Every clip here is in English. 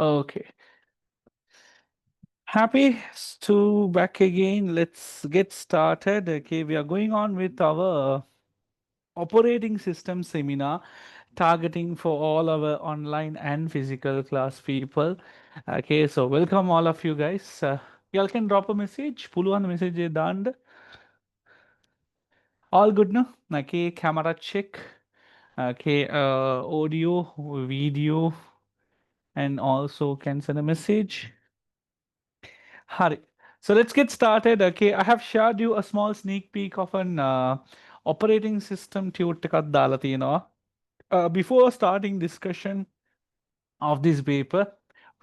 Okay. Happy to back again. Let's get started. Okay, we are going on with our operating system seminar targeting for all our online and physical class people. Okay, so welcome all of you guys. Y'all can drop a message. Puluwan message dand. All good no? Okay, camera check. Okay, audio, video, and also can send a message. Hari. So let's get started. Okay, I have shared you a small sneak peek of an operating system dalati, before starting discussion of this paper,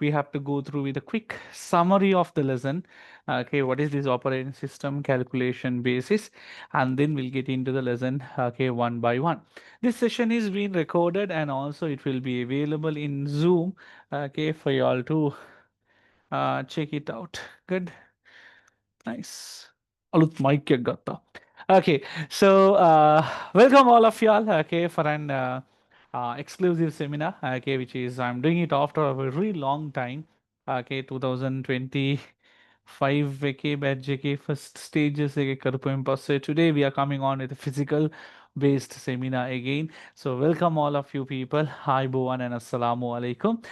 we have to go through with a quick summary of the lesson. Okay, what is this operating system calculation basis? And then we'll get into the lesson, okay, one by one. This session is being recorded and also it will be available in Zoom, okay, for you all to check it out. Good. Nice. Alut mic gatta. Okay, so welcome all of y'all. Okay, for an exclusive seminar. Okay, which is I'm doing it after a very long time. Okay, 2025 okay, batch okay, first stages okay, karpoim passe. Today we are coming on with a physical based seminar again. So welcome all of you people. Hi, Bhuvan and Assalamu alaikum.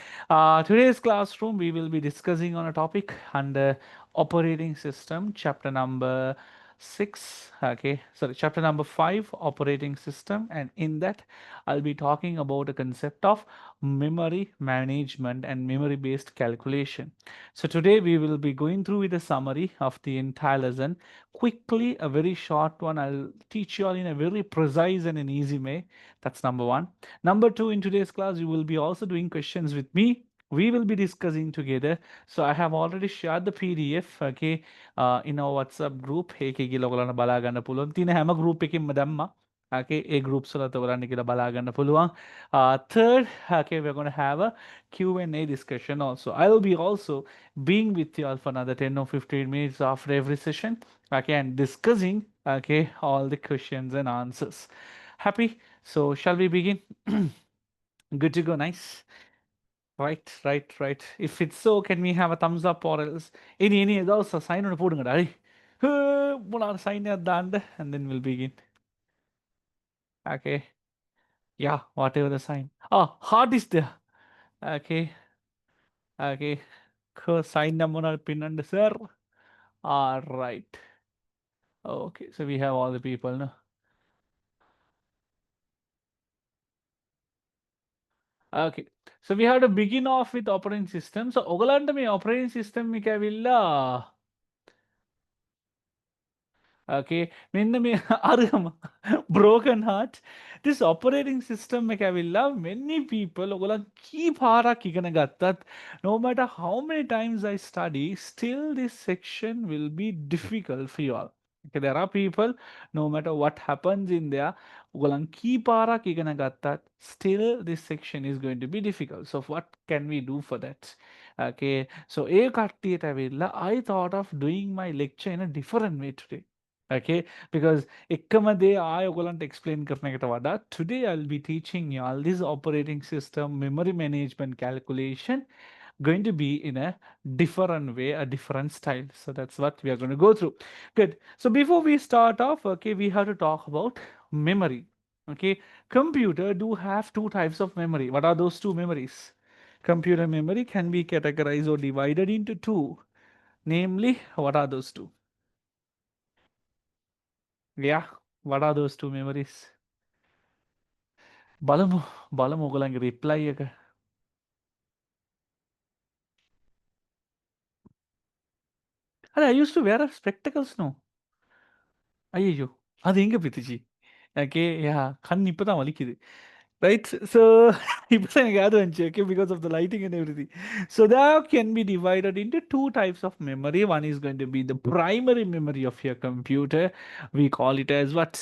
Today's classroom we will be discussing on a topic under operating system, chapter number 6, okay, sorry, chapter number 5, operating system, and in that I'll be talking about a concept of memory management and memory based calculation. So today we will be going through with a summary of the entire lesson. Quickly, a very short one. I'll teach you all in a very precise and an easy way. That's number one. Number two, in today's class you will be also doing questions with me. We will be discussing together. So I have already shared the PDF, okay, in our WhatsApp group. ඒකේ ගිහලා ඔයගලන්ට බලා ගන්න පුළුවන්. තියෙන හැම group එකකින්ම දැම්මා. Okay, a groups වලත් ඔයගලන්ට කියලා බලා ගන්න පුළුවන්. Third, okay, we're going to have a Q&A discussion also. I will be also being with you all for another 10 or 15 minutes after every session, okay, and discussing, okay, all the questions and answers. Happy? So shall we begin? Good to go. Nice. Right, right, right. If it's so, can we have a thumbs up or else any those sign on போடுங்கடா. Sign at the end and then we'll begin. Okay. Yeah, whatever the sign. Oh, heart is there. Okay. Okay. Sign number pin under sir. All right. Okay, so we have all the people now. Okay. So we have to begin off with operating system. So ඔයගලන්ට මේ operating system එක ඇවිල්ලා okay, මෙන්න මේ අරම broken heart. This operating system එක ඇවිල්ලා many people ඔයගලන් කී පාරක් ඉගෙන ගත්තත් no matter how many times I study, still this section will be difficult for you all. Okay, there are people, no matter what happens in there, ඔයගලන් කී පාරක් ඉගෙන ගත්තත් still this section is going to be difficult. So what can we do for that? Okay, so ඒ කට්ටියට ඇවිල්ලා I thought of doing my lecture in a different way today. Okay, because එකම දේ ආය ඔයගලන්ට explain කරන එකට වඩා today I'll be teaching you all this operating system memory management calculation going to be in a different way, a different style. So that's what we are going to go through. Good. So before we start off, okay, we have to talk about memory. Okay, computer do have two types of memory. What are those two memories? Computer memory can be categorized or divided into two. Namely, what are those two? Yeah, what are those two memories? බලමු බලමු ඔයගලන්ගේ reply එක. අර I used to wear spectacles no. අයියෝ. அது எங்க பித்துச்சு? Okay, yeah, கண் இப்பதான் வலிக்குது. Right? So இப்பதான் எனக்கு ஞாபகம் வந்துச்சு, okay, because of the lighting and everything. So that can be divided into two types of memory. One is going to be the primary memory of your computer. We call it as what?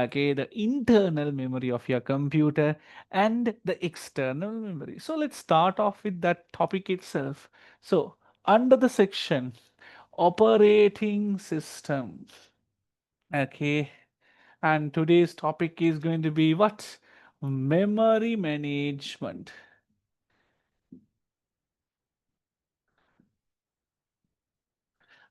Okay, the internal memory of your computer and the external memory. So let's start off with that topic itself. So under the section operating system. Okay, and today's topic is going to be what? Memory management.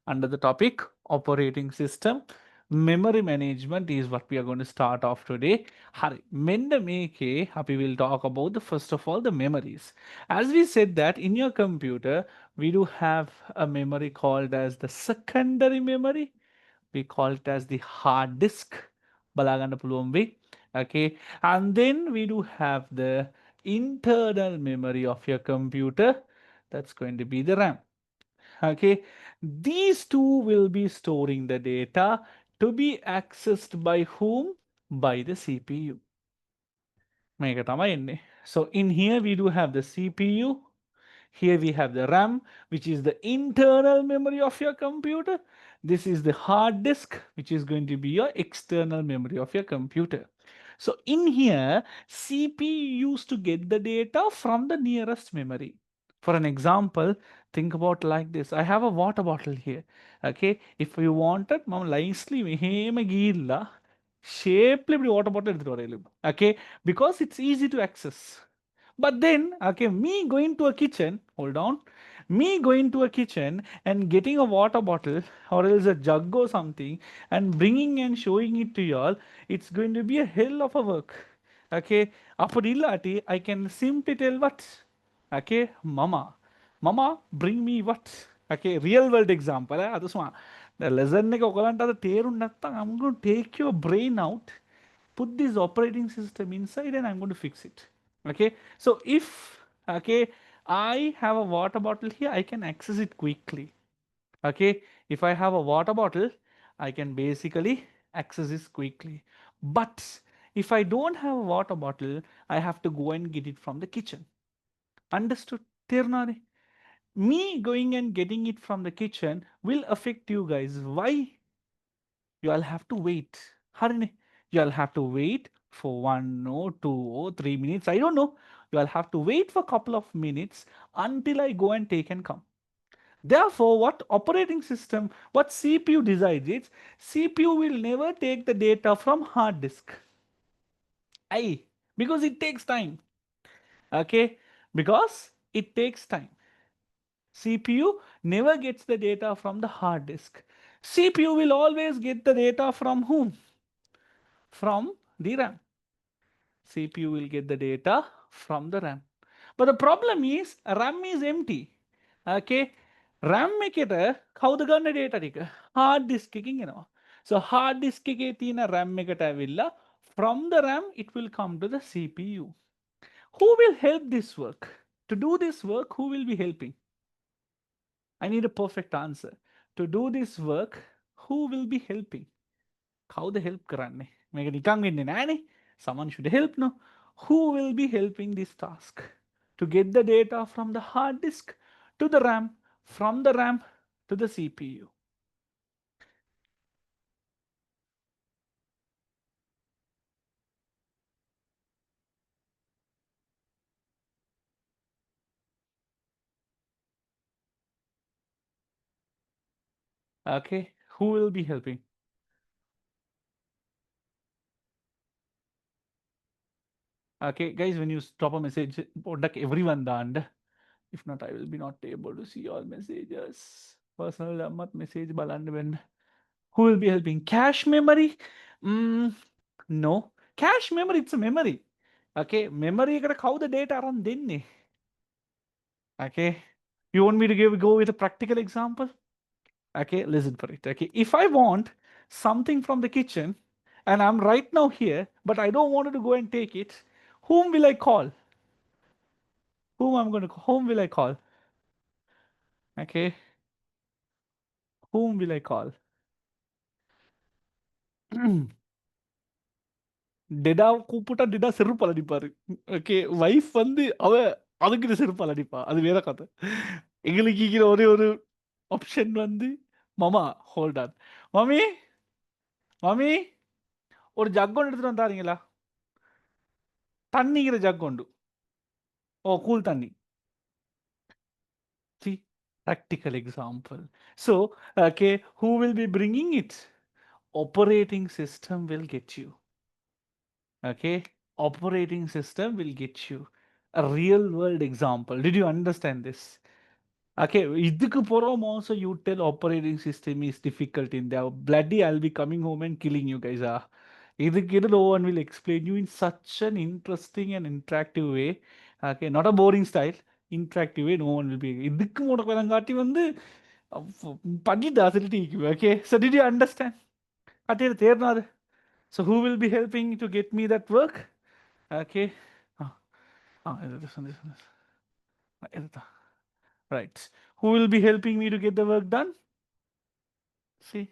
under the topic operating system. Memory management is what we are going to start off today. Hari, menda meke, we will talk about the first of all the memories. As we said that in your computer, we do have a memory called as the secondary memory. We call it as the hard disk. Balaganda pulumbi. Okay. And then we do have the internal memory of your computer. That's going to be the RAM. Okay, these two will be storing the data to be accessed by whom? By the CPU. මේක තමයි එන්නේ. So in here we do have the CPU. Here we have the RAM, which is the internal memory of your computer. This is the hard disk, which is going to be your external memory of your computer. So in here, CPU used to get the data from the nearest memory. For an example, think about like this. I have a water bottle here. Okay, if you wanted, mom nicely shapely water bottle. Okay, because it's easy to access. But then, okay, me going to a kitchen, hold on, me going to a kitchen and getting a water bottle or else a jug or something and bringing and showing it to y'all, it's going to be a hell of a work. Okay, apodillati, I can simply tell what? Okay, mama, mama, bring me what? Okay, real world example. The lesson I'm going to take your brain out, put this operating system inside and I'm going to fix it. Okay, so if okay, I have a water bottle here, I can access it quickly. Okay, if I have a water bottle, I can basically access this quickly. But if I don't have a water bottle, I have to go and get it from the kitchen. Understood? Tirnari? Me going and getting it from the kitchen will affect you guys. Why? You all have to wait. Harini, you all have to wait for 1 or 2 or 3 minutes. I don't know. You all have to wait for a couple of minutes until I go and take and come. Therefore, what operating system, what CPU decides is CPU will never take the data from hard disk. I because it takes time. Okay, because it takes time. CPU never gets the data from the hard disk. CPU will always get the data from whom? From the RAM. CPU will get the data from the RAM. But the problem is RAM is empty. Okay. RAM make it a how the gun data tika hard disk kicking So hard disk tina RAM make it villa. From the RAM it will come to the CPU. Who will help this work? To do this work, who will be helping? I need a perfect answer. To do this work, who will be helping? How the help karanne? මේක නිකන් වෙන්නේ නෑනේ. Someone should help no. Who will be helping this task? To get the data from the hard disk to the RAM, from the RAM to the CPU. Okay, who will be helping? Okay, guys, when you stop a message, product everyone done. If not, I will be not able to see all messages. Personal message balan. Who will be helping? Cache memory? No. Cache memory, it's a memory. Okay, memory how the data run then. Okay. You want me to go with a practical example? Okay, listen for it. Okay. If I want something from the kitchen and I'm right now here, but I don't want to go and take it, whom will I call? Whom will I call? Okay. Whom will I call? டெடா கூப்பிட்டா டெடா செருப்பால் அடிப்பாரு. Okay wife வந்து அதுக்கிட்ட செருப்பால் அடிப்பா. அது வேற கதை. எங்களுக்கு இருக்கிற ஒரே ஒரு ஆப்ஷன் வந்து மாமா ஹோல்ட் ஆன். மாமி மாமி ஒரு ஜக் ஒன்று எடுத்துட்டு வந்தாருங்களா? தண்ணிக்கிற ஜக் உண்டு. ஓ கூல் தண்ணி. See, practical example. So, okay, who will be bringing it? Operating system will get you. Okay, operating system will get you a real world example. Did you understand this? Okay, இதுக்கு போறோம் also you tell operating system is difficult in there. Bloody, I'll be coming home and killing you guys. இதுக்கு no one will explain you in such an interesting and interactive way. Okay, not a boring style. Interactive way, no one will be. இதுக்கு உனக்கு வேறங்காட்டி வந்து பண்ணிட்டு அசலிட்டி. Okay, so did you understand? கட்டிட தேர்னாது. So who will be helping to get me that work? Okay. Ah, this one, this one. இதுதான். Right. Who will be helping me to get the work done? See?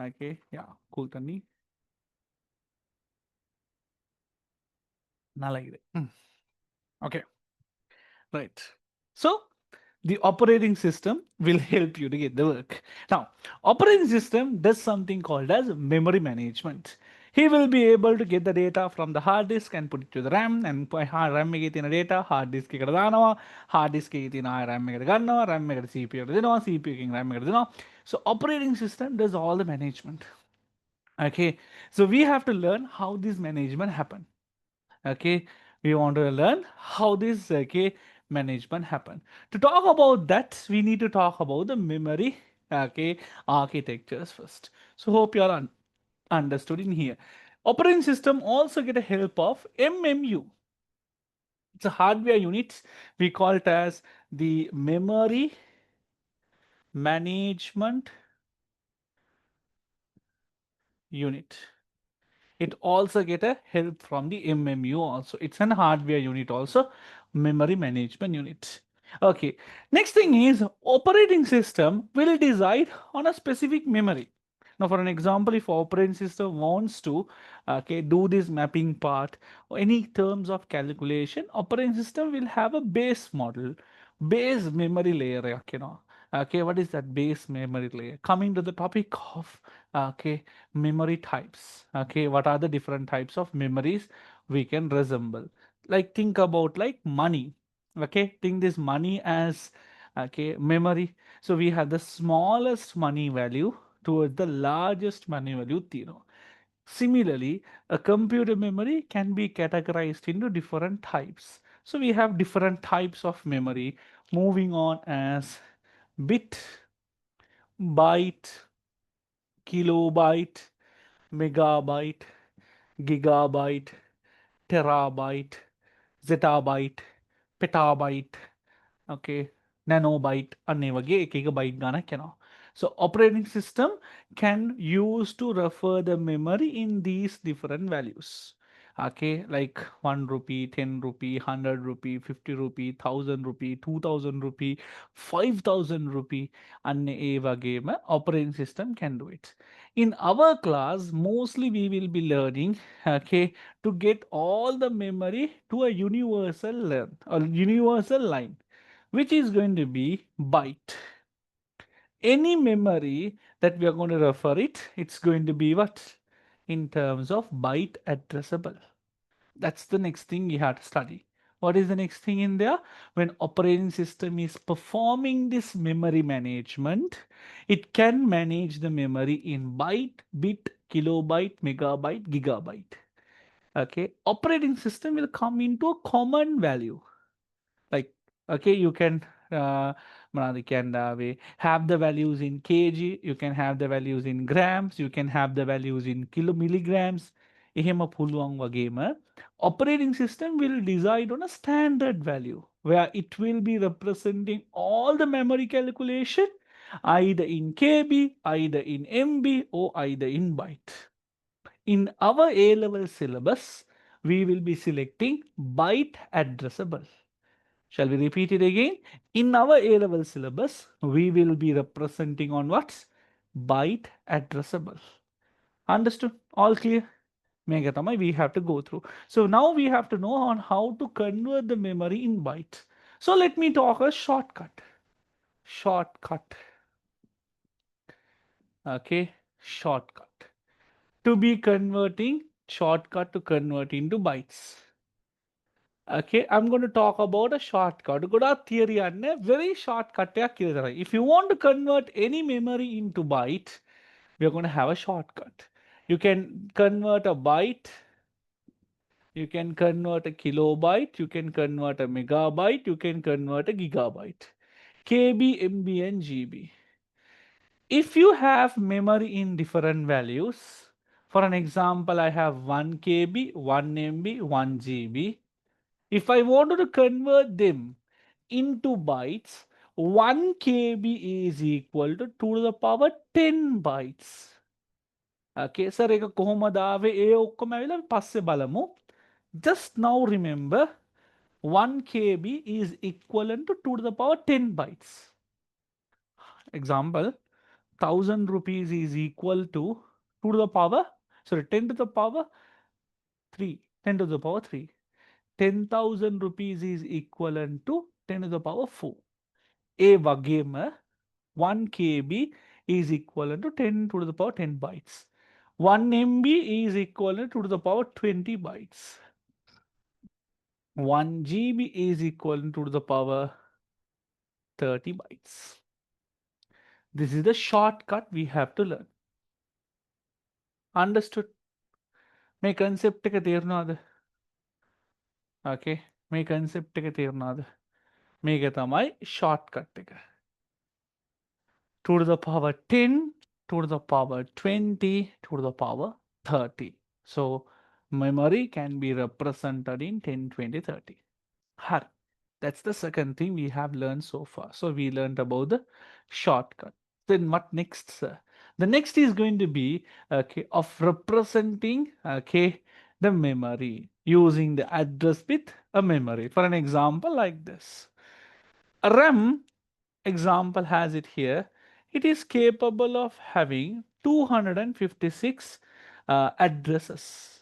Okay. Yeah. Cool, Kandy. Nalaide. Okay. Right. So the operating system will help you to get the work. Now, operating system does something called as memory management. He will be able to get the data from the hard disk and put it to the RAM, and RAM make it data, hard disk hard disk RAM make RAM make CPU CPU RAM make. So operating system does all the management. Okay, so we have to learn how this management happen. Okay, we want to learn how this management happen. To talk about that, we need to talk about the memory architectures first. So hope you are understood in here. Operating system also get a help of MMU. It's a hardware unit. We call it as the memory management unit. It also get a help from the MMU also. It's an hardware unit also, memory management unit. Okay, next thing is operating system will decide on a specific memory. Now, for an example, if operating system wants to do this mapping part or any terms of calculation, operating system will have a base model, base memory layer. Okay, what is that base memory layer? Coming to the topic of memory types. Okay, what are the different types of memories we can resemble? Like think about like money. Okay, think this money as memory. So we have the smallest money value towards the largest money value 0. Similarly, a computer memory can be categorized into different types. So we have different types of memory. Moving on as bit, byte, kilobyte, megabyte, gigabyte, terabyte, zettabyte, petabyte, okay, nanobyte ಅನ್ನೇ ಬಗ್ಗೆ ಏಕೈಕ byte ಗಾನ ಕೆನೋ. So operating system can use to refer the memory in these different values. Okay, like 1 rupee, 10 rupee, 100 rupee, 50 rupee, 1000 rupee, 2000 rupee, 5000 rupee, and eva game operating system can do it. In our class, mostly we will be learning to get all the memory to a universal learn or universal line, which is going to be byte. Any memory that we are going to refer it, it's going to be what? In terms of byte addressable. That's the next thing you have to study. What is the next thing in there? When operating system is performing this memory management, it can manage the memory in byte, bit, kilobyte, megabyte, gigabyte. Okay, operating system will come into a common value. Like, okay, you can we have the values in kg, you can have the values in grams, you can have the values in milligrams. එහෙම පුළුවන් වගේම operating system will decide on a standard value where it will be representing all the memory calculation either in kb, either in mb, or either in byte. In our A level syllabus, we will be selecting byte addressable. Shall we repeat it again? In our A-level syllabus, we will be representing on what? Byte addressable. Understood? All clear? Megatamai, we have to go through. So now we have to know on how to convert the memory in bytes. So let me talk a shortcut. Shortcut. Okay, shortcut. To be converting, shortcut to convert into bytes. Okay, I'm going to talk about a shortcut. Good theory and very shortcut. If you want to convert any memory into byte, we are going to have a shortcut. You can convert a byte, you can convert a kilobyte, you can convert a megabyte, you can convert a gigabyte. KB, MB, and GB. If you have memory in different values, for an example, I have 1 KB, 1 MB, 1 GB. If I wanted to convert them into bytes, 1 KB is equal to 2 to the power 10 bytes. Okay, sir, එක කොහොමද ආවේ ඒ ඔක්කොම ඇවිල්ලා පස්සේ බලමු. Just now remember 1 KB is equivalent to 2 to the power 10 bytes. Example, 1000 rupees is equal to 2 to the power, sorry, 10 to the power 3, 10 to the power 3. 10,000 rupees is equivalent to 10 to the power 4. A වගේම 1 KB is equivalent to 10 to the power 10 bytes. 1 MB is equivalent to the power 20 bytes. 1 GB is equivalent to the power 30 bytes. This is the shortcut we have to learn. Understood? මේ concept එක තේරුණාද? Okay, මේ concept එක තේරුණාද? මේක තමයි shortcut එක. 2 to the power 10, 2 to the power 20, 2 to the power 30. So memory can be represented in 10, 20, 30. Har. That's the second thing we have learned so far. So we learned about the shortcut. Then what next, sir? The next is going to be okay of representing okay the memory using the address with a memory. For an example like this, a RAM example has it here. It is capable of having 256 addresses.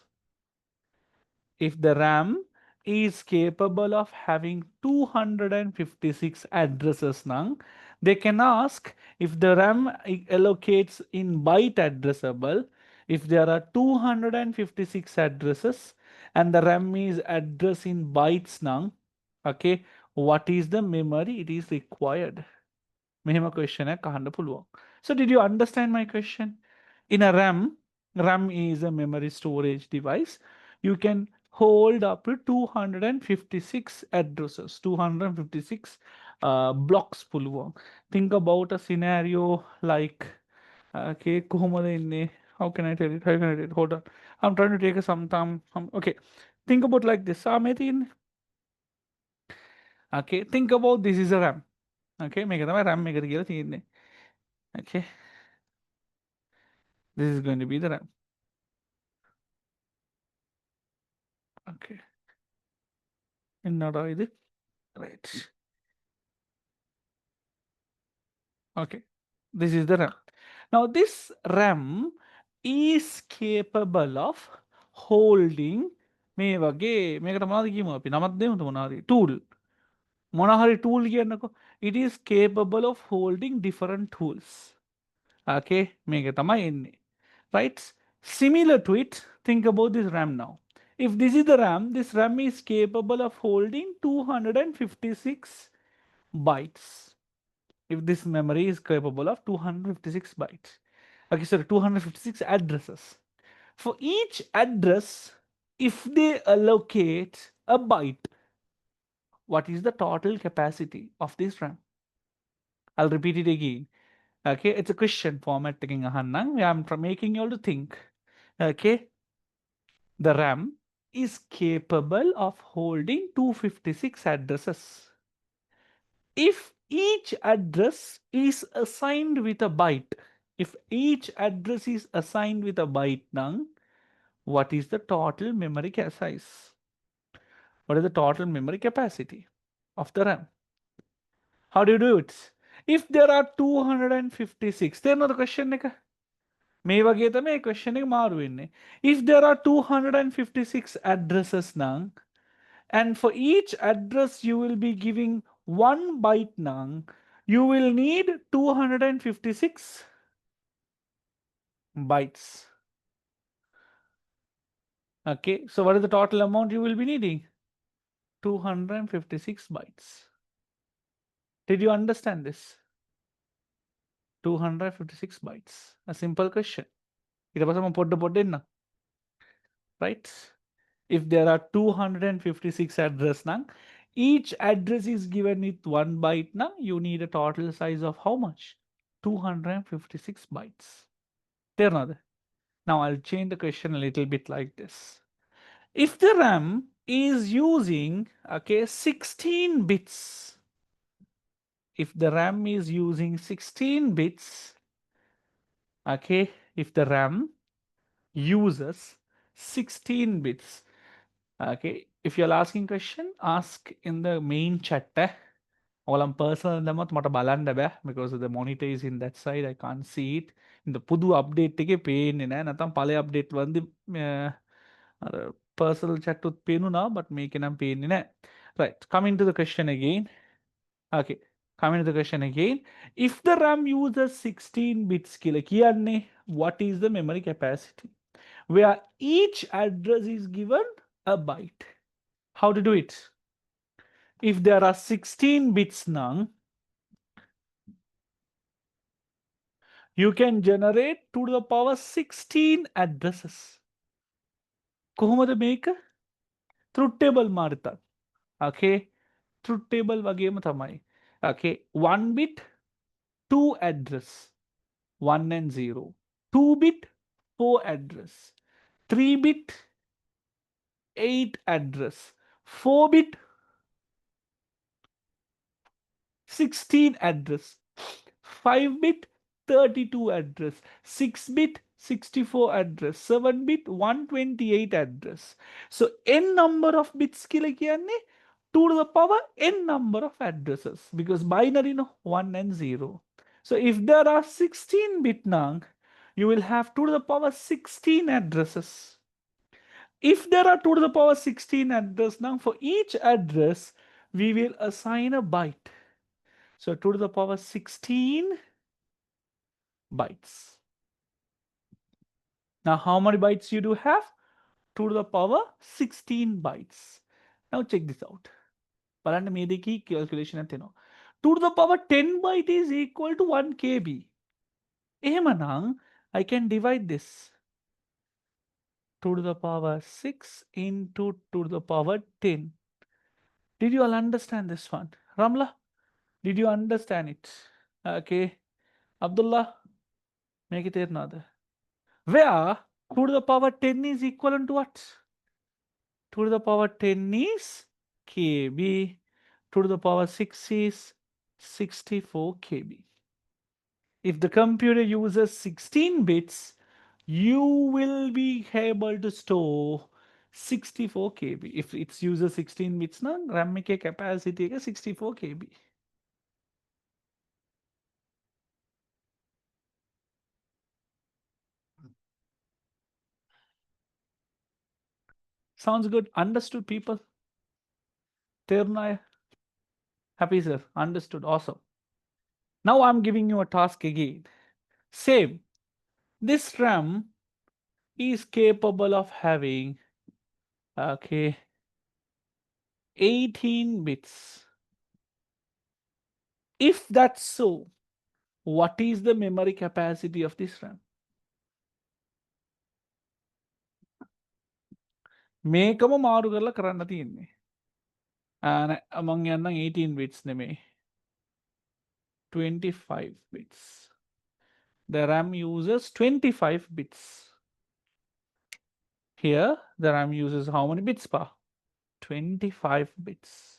If the RAM is capable of having 256 addresses now, they can ask if the RAM allocates in byte addressable, if there are 256 addresses and the RAM is addressed in bytes now, okay, what is the memory it is required? මෙහෙම question එකක් අහන්න පුළුවන්. So did you understand my question? In a RAM is a memory storage device. You can hold up to 256 addresses, 256 blocks පුළුවන්. Think about a scenario like okay, කොහොමද ඉන්නේ? How can I tell it? How can I tell it? Hold on. I'm trying to take a some time. Okay. Think about like this. Okay, think about this is a RAM. Okay, මේක තමයි RAM එකට කියලා තියෙන්නේ. Okay, this is going to be the RAM. Okay, என்னடா இது? Right. Okay, this is the RAM. Now this RAM is capable of holding මේ වගේ මේකට මොනවද කියමු අපි නමක් දෙමුද මොනවාරි tool මොනහරි tool කියන්නකෝ. It is capable of holding different tools. Okay, මේක තමයි එන්නේ. Right? Similar to it, think about this RAM now. If this is the RAM, this RAM is capable of holding 256 bytes. If this memory is capable of 256 bytes. Okay, sorry, 256 addresses. For each address, if they allocate a byte, what is the total capacity of this RAM? I'll repeat it again. Okay, it's a question format taking a hanang. I'm making you all to think. Okay, the RAM is capable of holding 256 addresses. If each address is assigned with a byte, if each address is assigned with a byte now, what is the total memory size? What is the total memory capacity of the RAM? How do you do it? If there are 256, then another question. මේ වගේ තමයි question එක මාරු වෙන්නේ. If there are 256 addresses now, and for each address you will be giving 1 byte now, you will need 256 bytes. Okay, so what is the total amount you will be needing? 256 bytes. Did you understand this? 256 bytes. A simple question. ඊට පස්සේ මම පොඩ්ඩ එන්න. Right? If there are 256 address now, Each address is given with 1 byte. Now you need a total size of how much? 256 bytes. There now. Now I'll change the question a little bit like this. If the RAM is using, okay, 16 bits, if the RAM is using 16 bits, okay, if the RAM uses 16 bits, okay, if you're asking question, ask in the main chat. All personal මට බලන්න බෑ because the monitor is in that side. I can't see it. இந்த புது update එකේ පේන්නේ නැහැ. නැත්නම් පழைய update வந்து අර personal chat උත් පේනුණා but මේකේ නම් පේන්නේ නැහැ. Right, coming to the question again. Okay, coming to the question again. If the RAM uses 16 bits කියලා කියන්නේ what is the memory capacity? Where each address is given a byte. How to do it? If there are 16 bits now, you can generate 2 to the power 16 addresses. කොහොමද මේක? Truth table මාරිතා. Okay, truth table වගේම තමයි. Okay, 1 bit 2 address 1 and 0. 2 bit 4 address. 3 bit 8 address. 4 bit 16 address. 5 bit 32 address. 6 bit 64 address. 7 bit 128 address. So n number of bits කියලා කියන්නේ 2 to the power n number of addresses because binary no 1 and 0. So if there are 16 bit now, you will have 2 to the power 16 addresses. If there are 2 to the power 16 address now, for each address we will assign a byte. So 2 to the power 16 bytes. Now how many bytes you do have? 2 to the power 16 bytes. Now check this out. බලන්න මේ දෙකේ calculation එක තියෙනවා. 2 to the power 10 byte is equal to 1 KB. එහෙමනම් I can divide this. 2 to the power 6 into 2 to the power 10. Did you all understand this one? Ramla, did you understand it? Okay. Abdullah, make it another. Where 2 to the power 10 is equivalent to what? 2 to the power 10 is KB. 2 to the power 6 is 64 KB. If the computer uses 16 bits, you will be able to store 64 KB. If it uses 16 bits, na RAM के capacity है 64 KB. Sounds good. Understood, people? Ternaya? Happy, sir. Understood. Awesome. Now I'm giving you a task again. Same. This RAM is capable of having, okay, 18 bits. If that's so, what is the memory capacity of this RAM? මේකම මාරු කරලා කරන්න තියෙන්නේ. මං යන්නම් 18 bits නෙමෙයි. 25 bits. The RAM uses 25 bits. Here, the RAM uses how many bits per? 25 bits.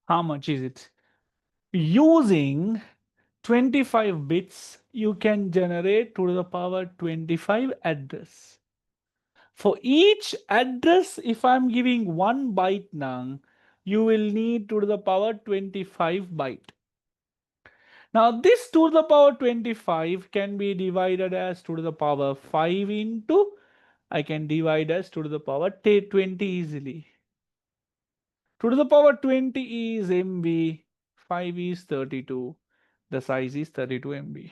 How much is it? Using 25 bits, you can generate to the power 25 address. For each address, if I'm giving 1 byte now, you will need to the power 25 byte. Now this 2 to the power 25 can be divided as 2 to the power 5 into, I can divide as 2 to the power 20 easily. 2 to the power 20 is MB, 5 is 32. The size is 32 MB.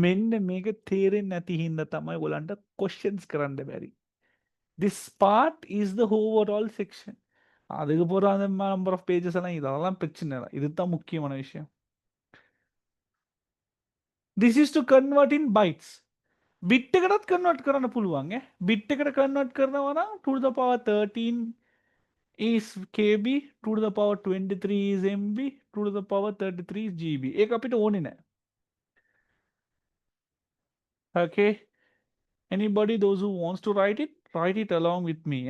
මෙන්න මේක තේරෙන්නේ නැති හින්දා තමයි ඔයගලන්ට questions කරන්න බැරි. This part is the overall section. அதுக்கு போற அந்த number of pages எல்லாம் இதெல்லாம் பிரச்சனை இல்லை. இதுதான் முக்கியமான விஷயம். This is to convert in bytes. Bit එකටත් convert කරන්න පුළුවන් ඈ. bit එකට convert කරනවා නම් 2 to the power 13 is KB, 2 to the power 23 is MB, 2 to the power 33 is GB. ඒක අපිට ඕනේ නැහැ. Okay. Anybody, those who wants to write it along with me.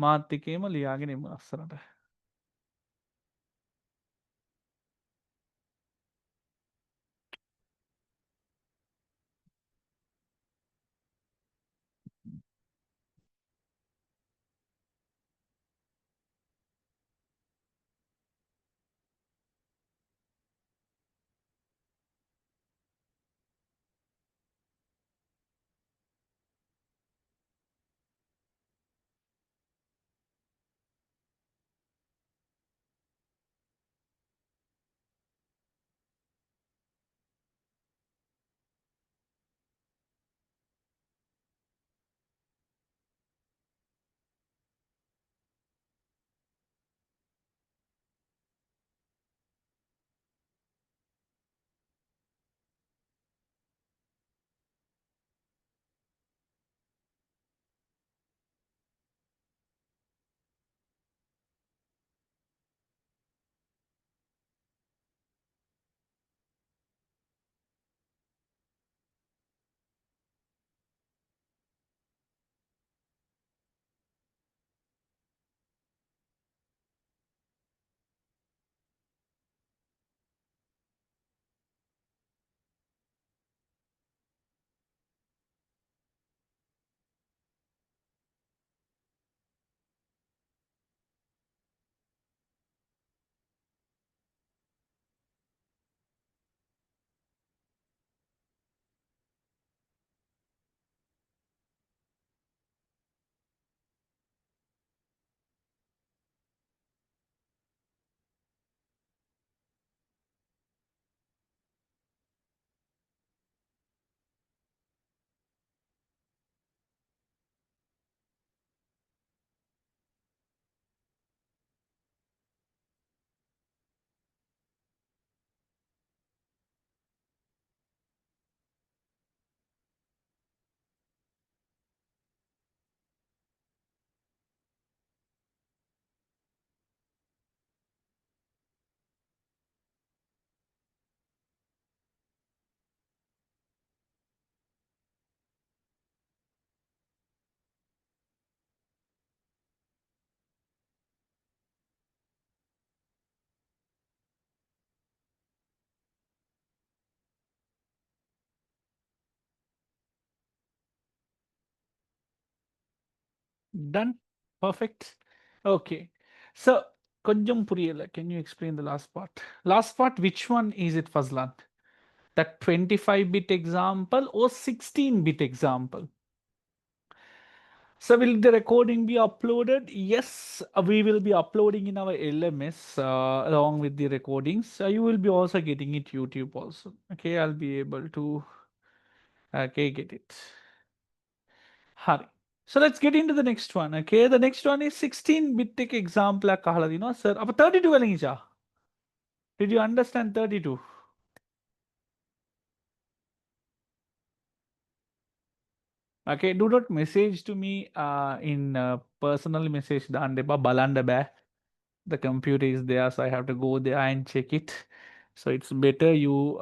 මාත් එක්කේම ලියාගෙන එමු අස්සරට. Done? Perfect. Okay. So, konjam puriyala. Can you explain the last part? Last part, which one is it, Fazlan? That 25-bit example or 16-bit example? So will the recording be uploaded? Yes, we will be uploading in our LMS along with the recordings. You will be also getting it YouTube also. Okay, I'll be able to get it. Hurry. So let's get into the next one. Okay, the next one is 16-bit example. Sir, 32 did you understand 32? Okay, do not message to me in personal message. The computer is there, so I have to go there and check it. So it's better you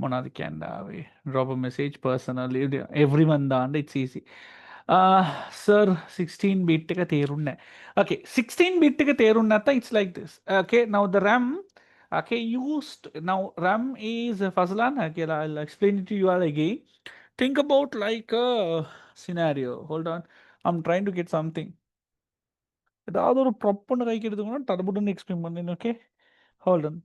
මොනවද කියන්නේ drop a message personally. Everyone දාන්න, it's easy. Sir, 16 bit එක තේරුන්නේ නැහැ. Okay, 16 bit එක තේරුන්නේ නැත්නම් it's like this. Okay, now the RAM, okay, used now RAM is Fazlan. Okay, I'll explain it to you all again. Think about like a scenario. Hold on, I'm trying to get something. ஏதாவது ஒரு ப்ராப்பர்னு கைக்கு எடுத்துக்கணும் டர்புடன் explain பண்ணேன். Okay, hold on.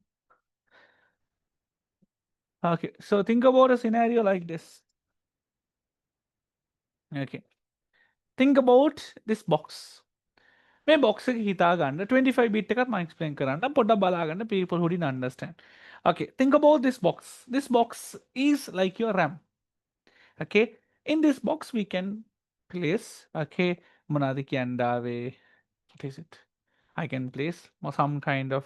Okay, so think about a scenario like this. Okay, think about this box. මේ box එක හිතා ගන්න 25 bit එකත් මම explain කරන්න පොඩ්ඩක් බලා ගන්න people who didn't understand. Okay, think about this box. This box is like your RAM. Okay, in this box we can place, okay, මොනවද කියන්න ආවේ, what is it, I can place some kind of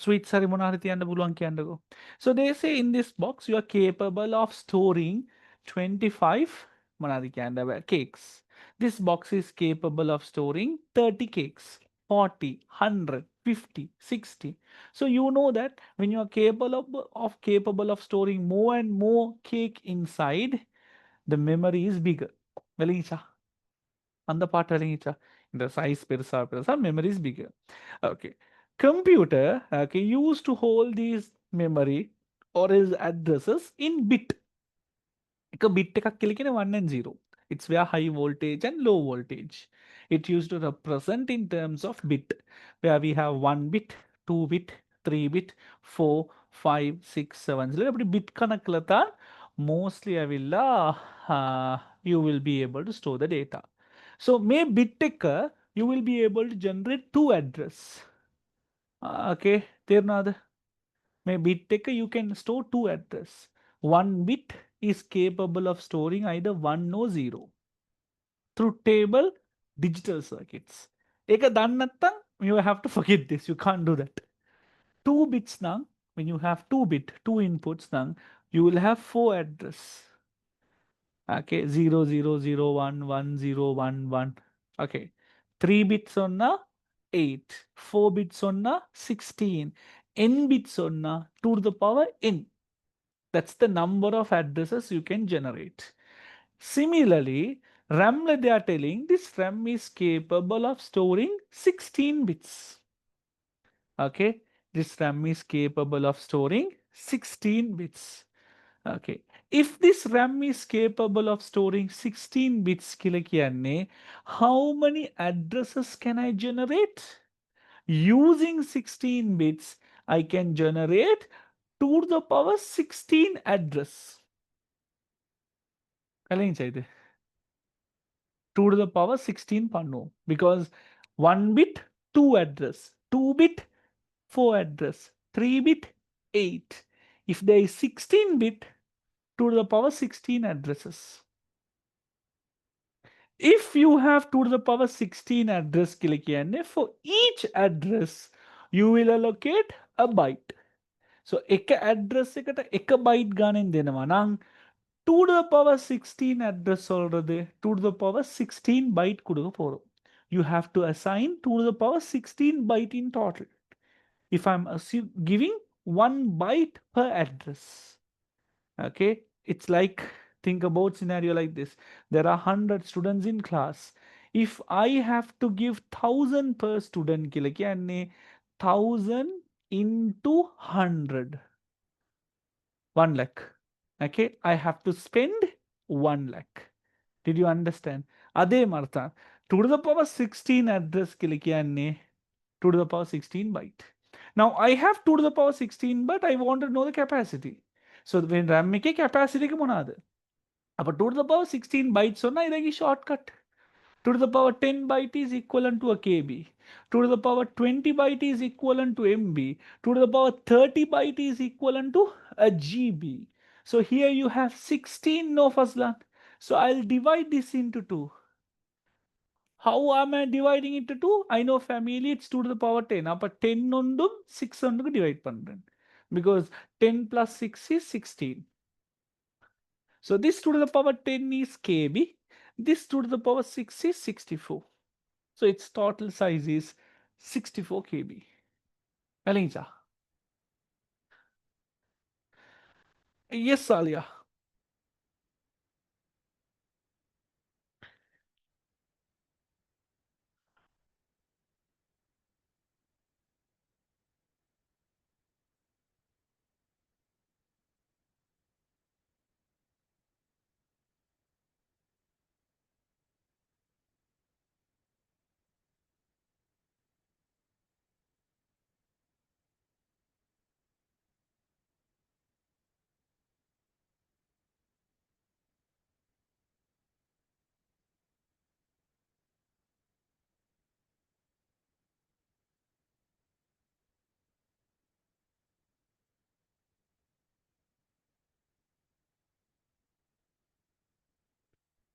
sweet හරි මොනවා හරි තියන්න පුළුවන් කියන්නකෝ. So they say in this box you are capable of storing 25 මොනවද කියන්න බෑ cakes. This box is capable of storing 30 cakes, 40, 100, 50, 60. So you know that when you are capable of storing more and more cake inside, the memory is bigger. Velincha. அந்த பாட்டு விளங்கிச்சா? இந்த size பெருசா பெருசா memory is bigger. Okay. Computer, okay, used to hold these memory or his addresses in bit. එක bit එකක් කියලා කියන්නේ 1 and 0. It's where high voltage and low voltage. It used to represent in terms of bit, where we have 1 bit, 2 bit, 3 bit, 4, 5, 6, 7. So அப்படி bit கணக்குல தான் mostly ඇවිල්ලා you will be able to store the data. So may bit එක you will be able to generate two address. Okay, තේරුණාද? May bit එක you can store two address. One bit is capable of storing either 1 or 0 through table digital circuits. ඒක දන්නේ නැත්නම් you have to forget this. You can't do that. Two bits නම්, when you have two bit, two inputs නම්, you will have four address. Okay, 0 0 0 1 1 0 1 1. Okay, 3 bits onna 8, 4 bits onna 16, n bits onna 2 to the power n. That's the number of addresses you can generate. Similarly, RAM, they are telling this RAM is capable of storing 16 bits. Okay, this RAM is capable of storing 16 bits. Okay, if this RAM is capable of storing 16 bits කියලා කියන්නේ, how many addresses can I generate? Using 16 bits, I can generate 2 to the power 16 address. Kalaignar 2 to the power 16 பண்ணுவோம். Because 1 bit 2 address, 2 bit 4 address, 3 bit 8. If there is 16 bit, 2 to the power 16 addresses. If you have 2 to the power 16 address කියලා කියන්නේ, for each address you will allocate a byte. So එක address එකට එක byte ගානෙන් දෙනවා නම් 2 to the power 16 address சொல்றது 2 to the power 16 byte கொடுக்க போறோம். You have to assign 2 to the power 16 byte in total. If I'm giving 1 byte per address. Okay, it's like, think about scenario like this. There are 100 students in class. If I have to give 1000 per student කියලා කියන්නේ 1000 into 100, 1 lakh. Okay, I have to spend 1 lakh. Did you understand? அதே மாதிரி தான் 2 to the power 16 address කියලා කියන්නේ 2 to the power 16 byte. Now I have 2 to the power 16, but I want to know the capacity. So when RAM එකේ capacity එක මොනවාද? அப்ப 2 to the power 16 bytes சொன்னா இதற்கு shortcut. 2 to the power 10 byte is equivalent to a KB. 2 to the power 20 byte is equivalent to MB. 2 to the power 30 byte is equivalent to a GB. So here you have 16 no Fazlan. So I'll divide this into 2. How am I dividing it into 2? I know family it's 2 to the power 10. அப்ப 10 ஒன்றும் 6 ஒன்றுக்கு divide பண்றேன். Because 10 plus 6 is 16. So this 2 to the power 10 is KB. This 2 to the power 6 is 64. So its total size is 64 KB. Alinja. Yes, Alia.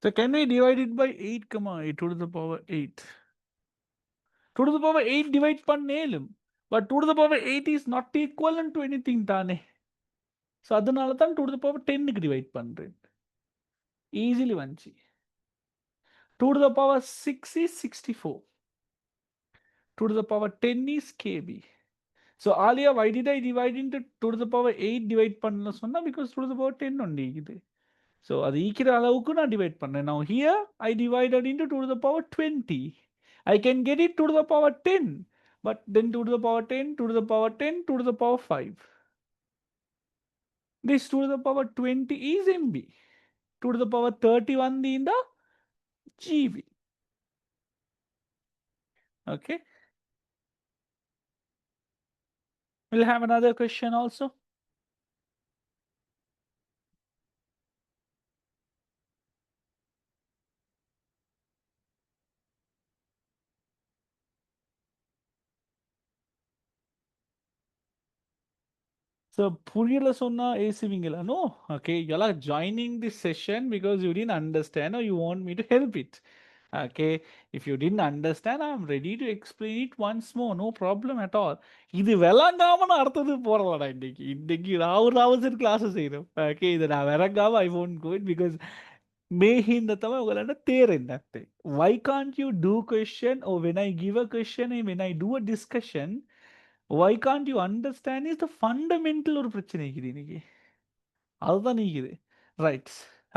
So can we divide it by 8, 8 to the power 8? 2 to the power 8 divide பண்ணேலும். But 2 to the power 8 is not equivalent to anything தானே. So அதனால தான் 2 to the power 10 க்கு divide பண்றேன். Easily வந்துச்சு. 2 to the power 6 is 64. 2 to the power 10 is kb. So earlier, why did I divide into 2 to the power 8 divide பண்ணல சொன்னா because 2 to the power 10 only இது. So அது ஈக்கிற அளவுக்கு நான் divide பண்ணேன். Now here I divided into 2 to the power 20. I can get it 2 to the power 10. But then 2 to the power 10, 2 to the power 10, 2 to the power 5. This 2 to the power 20 is MB. 2 to the power 31 in the GB. Okay. We'll have another question also. So புரியல சொன்னா ஏசுவீங்களா? No. Okay, y'all are joining this session because you didn't understand or you want me to help it. Okay, if you didn't understand, I'm ready to explain it once more. No problem at all. இது விளங்காம நான் அடுத்தது போறலடா இன்னைக்கு. இன்னைக்கு நான் ஒரு அவசர class செய்யணும். Okay, இது நான் விளங்காம I won't go it because මේ හින්දා තමයි ඔයගලන්ට තේරෙන්නේ නැත්තේ. Why can't you do question or when I give a question and when I do a discussion, why can't you understand is the fundamental ஒரு பிரச்சனை இருக்குது இன்னைக்கு. அதுதான் நீக்குது. Right.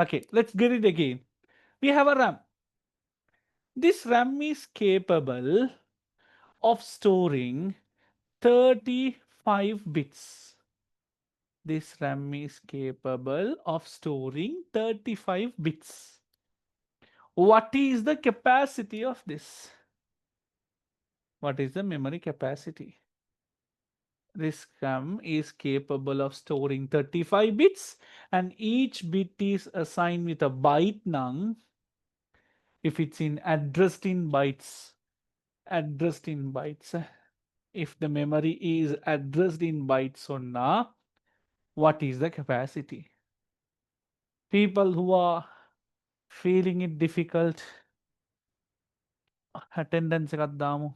Okay, let's get it again. We have a RAM. This RAM is capable of storing 35 bits. This RAM is capable of storing 35 bits. What is the capacity of this? What is the memory capacity? This RAM is capable of storing 35 bits and each bit is assigned with a byte nang if it's in addressed in bytes. Addressed in bytes. If the memory is addressed in bytes sonna, what is the capacity? People who are feeling it difficult, attendance එකක් දාමු.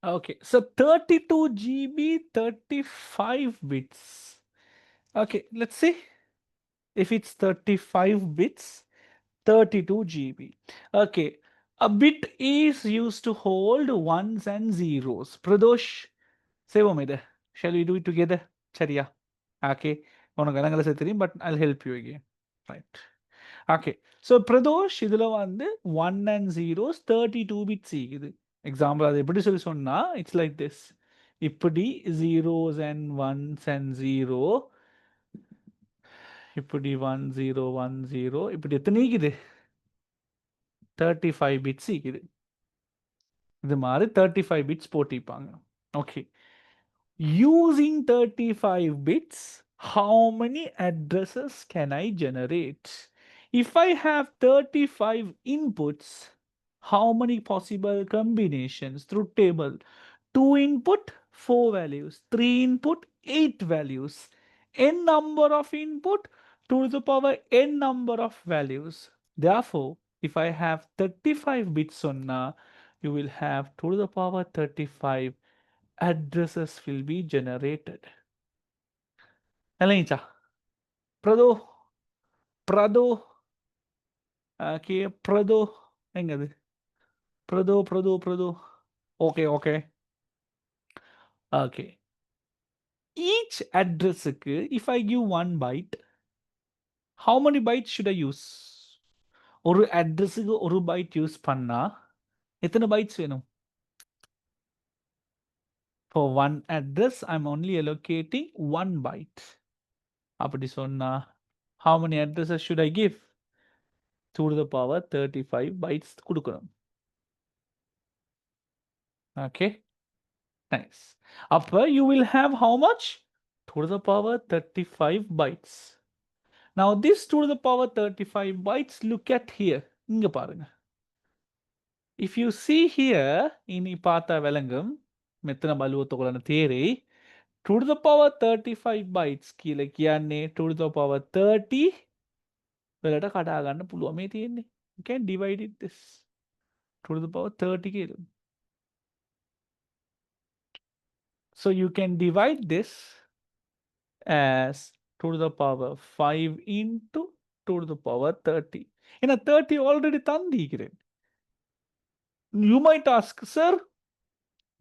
Okay, so 32 GB, 35 bits. Okay, let's see if it's 35 bits, 32 GB. Okay, a bit is used to hold ones and zeros. Pradosh, say omida. Shall we do it together? Chariya. Okay, but I'll help you again. Right. Okay, so Pradosh இதுல வந்து 1 and zeros 32 bits இருக்குது. Example அது எப்படி சொல்லி சொன்னா it's like this. இப்படி zeros and ones and zero, இப்படி 1 0 1 0, இப்படி எத்தனை இருக்குது? 35 bits இருக்குது. இது மாதிரி 35 bits போட்டிருப்பாங்க. Okay, using 35 bits, how many addresses can I generate? If I have 35 inputs, how many possible combinations through table? 2 input, 4 values. 3 input, 8 values. N number of input to the power n number of values. Therefore, if I have 35 bits on you will have to the power 35 addresses will be generated. Elencha. Prado. Prado. Okay, Prado. Engadu. Prado. Okay. Okay. Each address, if I give 1 byte, how many bytes should I use? ஒரு அட்ரஸுக்கு ஒரு byte use பண்ணா எத்தனை bytes வேணும்? For one address, I'm only allocating 1 byte. அப்படி சொன்னா, how many addresses should I give? 2 to the power 35 bytes கொடுக்கணும். Okay, nice. அப்ப you will have how much? 2 to the power 35 bytes. Now this 2 to the power 35 bytes, look at here. இங்க பாருங்க. If you see here, இனி பார்த்தா விளங்கும் මෙතන බලුවොත් ඔයගලන්ට තේරෙයි 2 to the power 35 bytes කියලා කියන්නේ 2 to the power 30 වලට කඩා ගන්න පුළුවන් මේ තියෙන්නේ. You can divide it this 2 to the power 30 කියලා. So you can divide this as 2 to the power 5 into 2 to the power 30. In a 30 already தந்திக்கிறேன். You might ask, sir,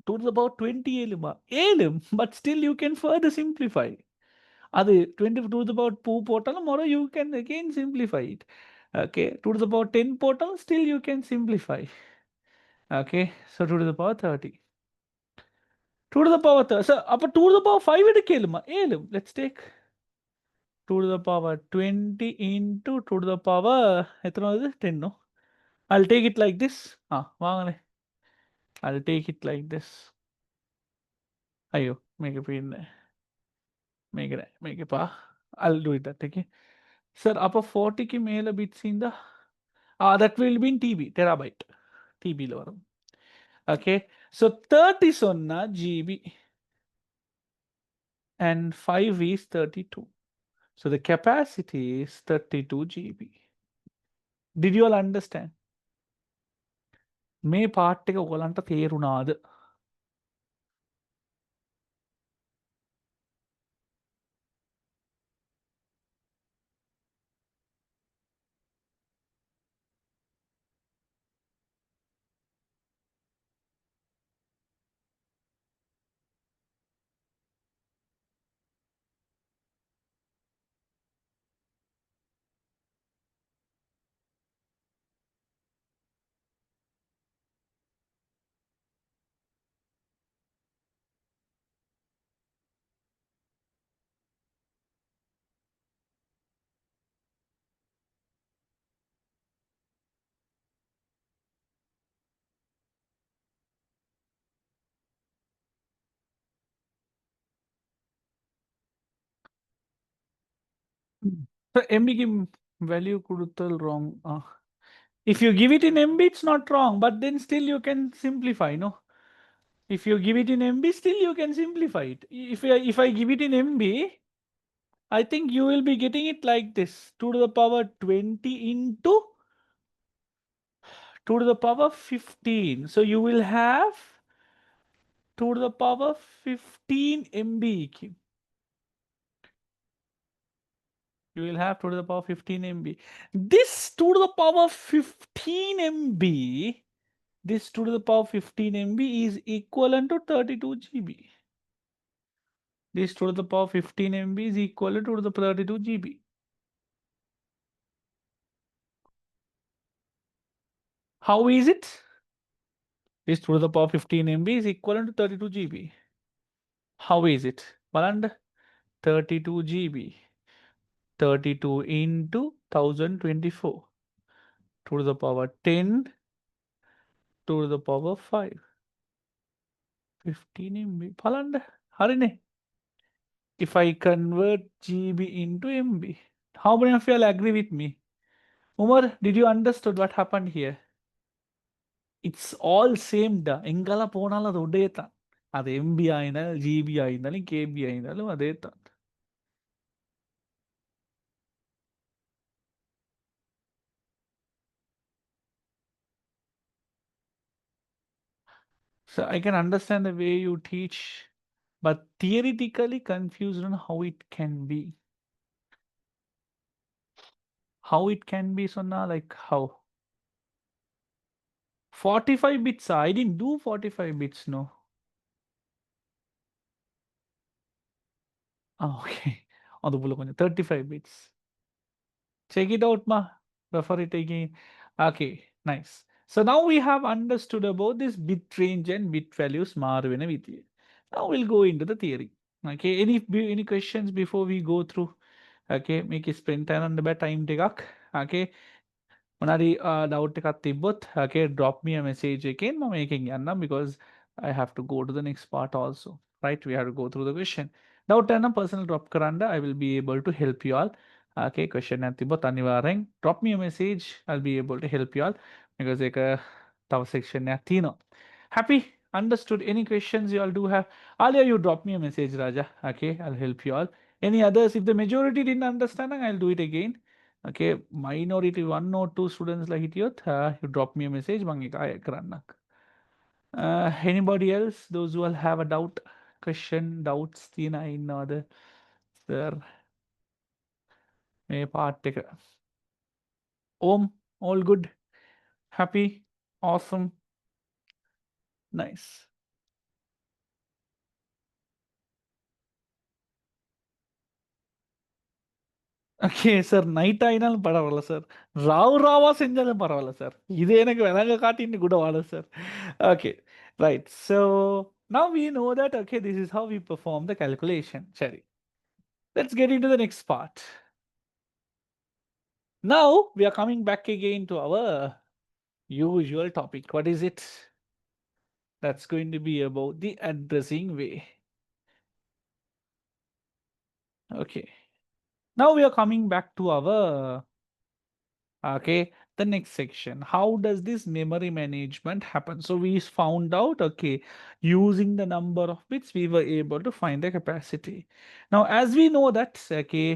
2 to the power 20 ஏழுமா? ஏழும், but still you can further simplify. அது 22 to the power 2 போட்டாலும் or you can again simplify it. Okay, 2 to the power 10 போட்டாலும் still you can simplify. Okay, so 2 to the power 30. 2 to the power 30. So அப்ப 2 to the power 5 எடுக்கலுமா? ஏழும். Let's take 2 to the power 20 into 2 to the power எத்தனை வருது? 10 no? I'll take it like this. வாங்களே. I'll take it like this. ஐயோ, make it pa. I'll do it that, okay? Sir, upper 40 ki மேல bits in the that will be in TB, terabyte. TB ல வரும். Okay, so 30 சொன்னா GB and 5 is 32. So the capacity is 32 GB. Did you all understand? මේ part එක ඔයගලන්ට තේරුණාද? So MB க்கு value கொடுத்தல் wrong. If you give it in MB, it's not wrong, but then still you can simplify, no? If you give it in MB, still you can simplify it. If I give it in MB, I think you will be getting it like this 2 to the power 20 into 2 to the power 15. So you will have 2 to the power 15 MB. You will have 2 to the power 15 MB. This 2 to the power 15 MB, this 2 to the power 15 MB is equivalent to 32 GB. This 2 to the power 15 MB is equivalent to the 32 GB. How is it? This 2 to the power 15 MB is equivalent to 32 GB. How is it? Well, 32 GB. 32 into 1024. 2 to the power 10, 2 to the power 5. 15 MB. බලන්න හරිනේ. If I convert GB into MB, how many of you all agree with me? Umar, did you understood what happened here? It's all same da. എങ്കല പോണാൽ അത് ഒടേ താൻ. അത് MB ആയിരുന്നാലും GB ആയിരുന്നാലും KB ആയിരുന്നാലും അതേ താൻ. So I can understand the way you teach, but theoretically confused on how it can be. How it can be, Sonna, like how? 45 bits. I didn't do 45 bits, no. Oh, okay. On the bullet, 35 bits. Check it out, ma. Refer it again. Okay, nice. So now we have understood about this bit range and bit values Marvin with you. Now we'll go into the theory. Okay, any questions before we go through? Okay, make it spend time on the bad time take. Okay, මොනරි doubt එකක් තිබ්බොත් okay drop me a message again මම එකෙන් යන්නම් because I have to go to the next part also, right? We have to go through the question. Doubt එකක් නම් personal drop කරන්න, I will be able to help you all. Okay, question එකක් තිබ්බොත් අනිවාර්යෙන් drop me a message, I'll be able to help you all because එක තව section එකක් තියෙනවා. Happy? Understood? Any questions you all do have? Earlier you drop me a message, Raja. Okay, I'll help you all. Any others? If the majority didn't understand, I'll do it again. Okay, minority 1 or 2 students like it yet. You drop me a message. Anybody else? Those who will have a doubt, question, doubts, Tina in other sir. May part take. Om, all good, happy, awesome, nice. Okay sir. Night ஆயினாலும் பரவாயில்ல sir. ராவா செஞ்சாலும் பரவாயில்ல sir. இது எனக்கு விலங்க காட்டின்னு கூட வாழ sir. Okay, right. So now we know that okay, this is how we perform the calculation. சரி, let's get into the next part. Now we are coming back again to our usual topic. What is it? That's going to be about the addressing way. Okay, now we are coming back to our okay, the next section, how does this memory management happen? So we found out, okay, using the number of bits we were able to find the capacity. Now as we know that okay,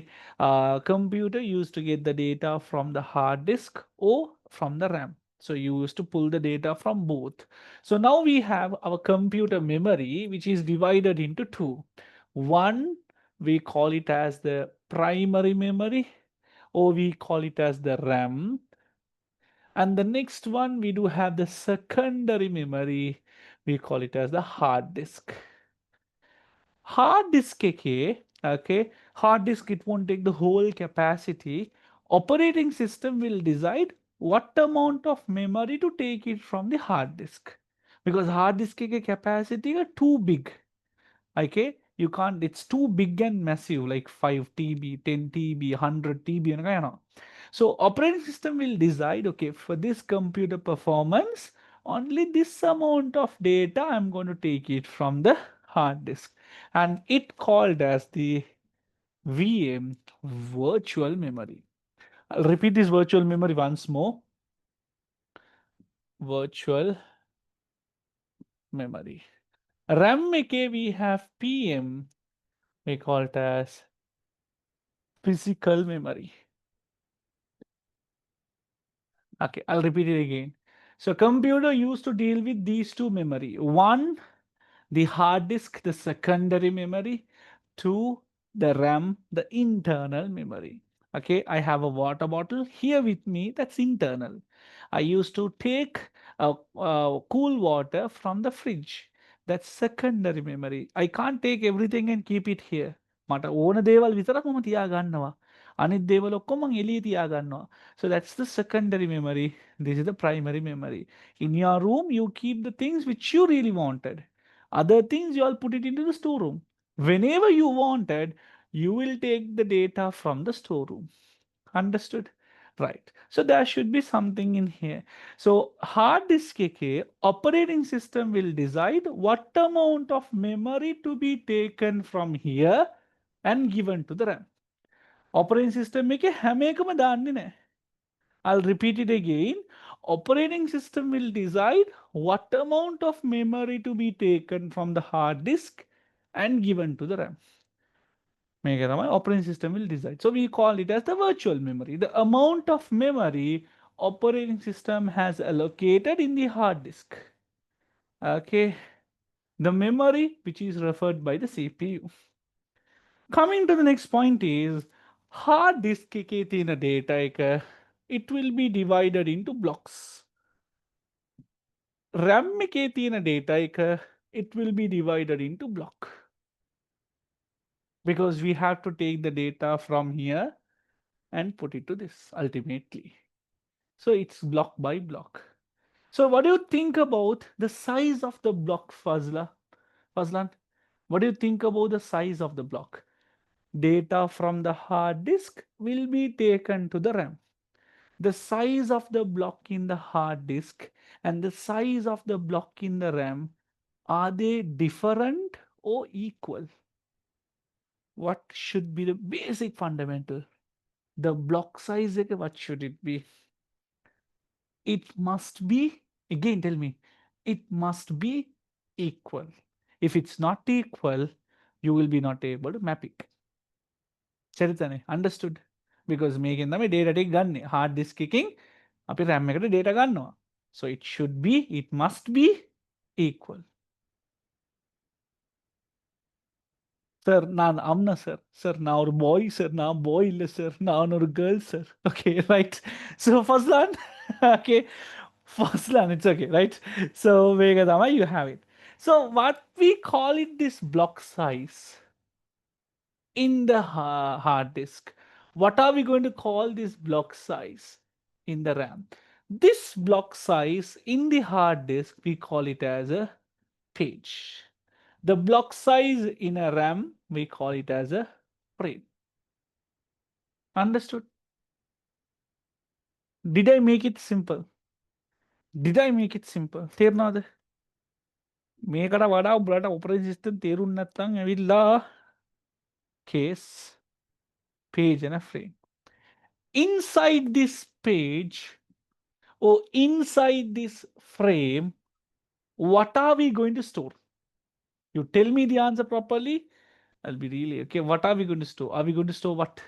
computer used to get the data from the hard disk or from the RAM. So you used to pull the data from both. So now we have our computer memory, which is divided into two. One, we call it as the primary memory, or we call it as the RAM. And the next one, we do have the secondary memory. We call it as the hard disk. Hard disk, okay, hard disk, it won't take the whole capacity. Operating system will decide what amount of memory to take it from the hard disk. Because hard disk capacity are too big. Okay, you can't, it's too big and massive, like 5 TB, 10 TB, 100 TB, and you know. So operating system will decide, okay, for this computer performance, only this amount of data I'm going to take it from the hard disk, and it called as the VM, virtual memory. I'll repeat this virtual memory once more. Virtual memory. RAM we have PM, we call it as physical memory. Okay, I'll repeat it again. So computer used to deal with these two memory. One, the hard disk, the secondary memory. Two, the RAM, the internal memory. Okay, I have a water bottle here with me, that's internal. I used to take cool water from the fridge. That's secondary memory. I can't take everything and keep it here. මට ඕන දේවල් විතරක් මම තියා ගන්නවා. අනිත් දේවල් ඔක්කොම මම එළියේ තියා ගන්නවා. So that's the secondary memory. This is the primary memory. In your room, you keep the things which you really wanted. Other things you all put it into the storeroom. Whenever you wanted, you will take the data from the storeroom. Understood? Right. So there should be something in here. So hard disk operating system will decide what amount of memory to be taken from here and given to the RAM. Operating system එක හැම එකම දාන්නේ නැහැ. I'll repeat it again. Operating system will decide what amount of memory to be taken from the hard disk and given to the RAM. Operating system will decide. So we call it as the virtual memory. The amount of memory operating system has allocated in the hard disk. Okay. The memory which is referred by the CPU. Coming to the next point is hard disk के तीन data एक it will be divided into blocks. RAM के तीन data एक it will be divided into block. Because we have to take the data from here and put it to this ultimately. So it's block by block. So what do you think about the size of the block, Fazlan? What do you think about the size of the block? Data from the hard disk will be taken to the RAM. The size of the block in the hard disk and the size of the block in the RAM, are they different or equal? What should be the basic fundamental? The block size, what should it be? It must be, again tell me, it must be equal. If it's not equal, you will be not able to map it. Charitane, understood? Because making them a data take gun hard disk kicking, up RAM data gun. So it should be, it must be equal. Sir, நான் amna sir. Sir, நான் ஒரு boy sir. நான் boy இல்ல sir. நான் ஒரு girl sir. Okay, right. So Fazlan, okay. Fazlan, it's okay, right? So Vegadama, you have it. So what we call it this block size in the hard disk. What are we going to call this block size in the RAM? This block size in the hard disk, we call it as a page. The block size in a RAM, we call it as a frame. Understood? Did I make it simple? Did I make it simple? තේරුණාද? මේකට වඩා ඔබලට operating system තේරුම් නැත්නම් ඇවිල්ලා case, page and a frame. Inside this page or inside this frame, what are we going to store? You tell me the answer properly, I'll be really okay. What are we going to store? Are we going to store what?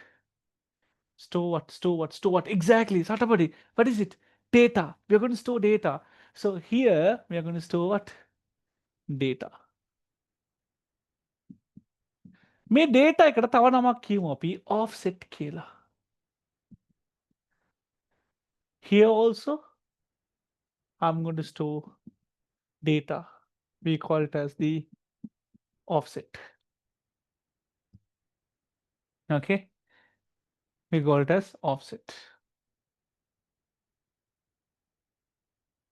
Store what? Store what? Store what? Exactly. Satabadi. What is it? Data. We are going to store data. So here we are going to store what? Data. මේ data එකට තව නමක් කියමු අපි offset කියලා. Here also I'm going to store data. We call it as the offset. Okay. We call it as offset.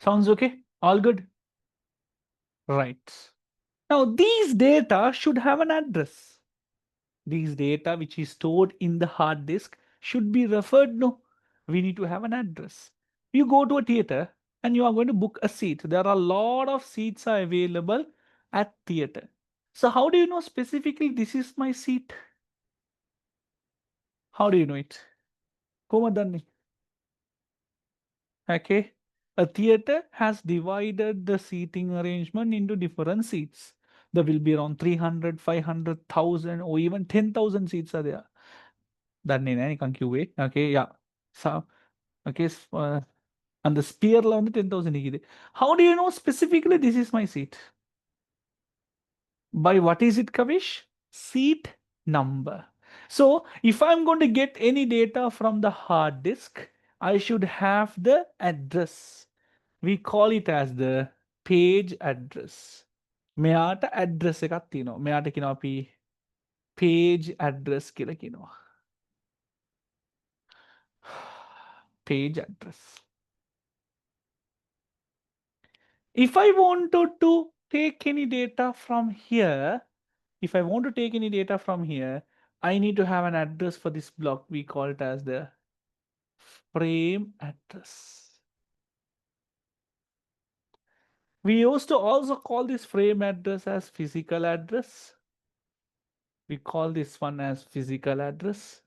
Sounds okay? All good? Right. Now these data should have an address. These data which is stored in the hard disk should be referred. No, we need to have an address. You go to a theater and you are going to book a seat. There are a lot of seats are available at theater. So how do you know specifically this is my seat? How do you know it? Komadanni. Okay. A theater has divided the seating arrangement into different seats. There will be around 300, 500,000 or even 10,000 seats are there. දන්නේ නැහැ නිකන් කිව්වේ. Okay, yeah. So, okay, and the spear la வந்து 10,000 இருக்குது. How do you know specifically this is my seat? By what is it, Kavish? Seat number. So if I'm going to get any data from the hard disk, I should have the address. We call it as the page address. මෙයාට address එකක් තියෙනවා. මෙයාට කියනවා අපි page address කියලා කියනවා. Page address. If I wanted to take any data from here, if I want to take any data from here, I need to have an address for this block. We call it as the frame address. We used to also call this frame address as physical address. We call this one as physical address.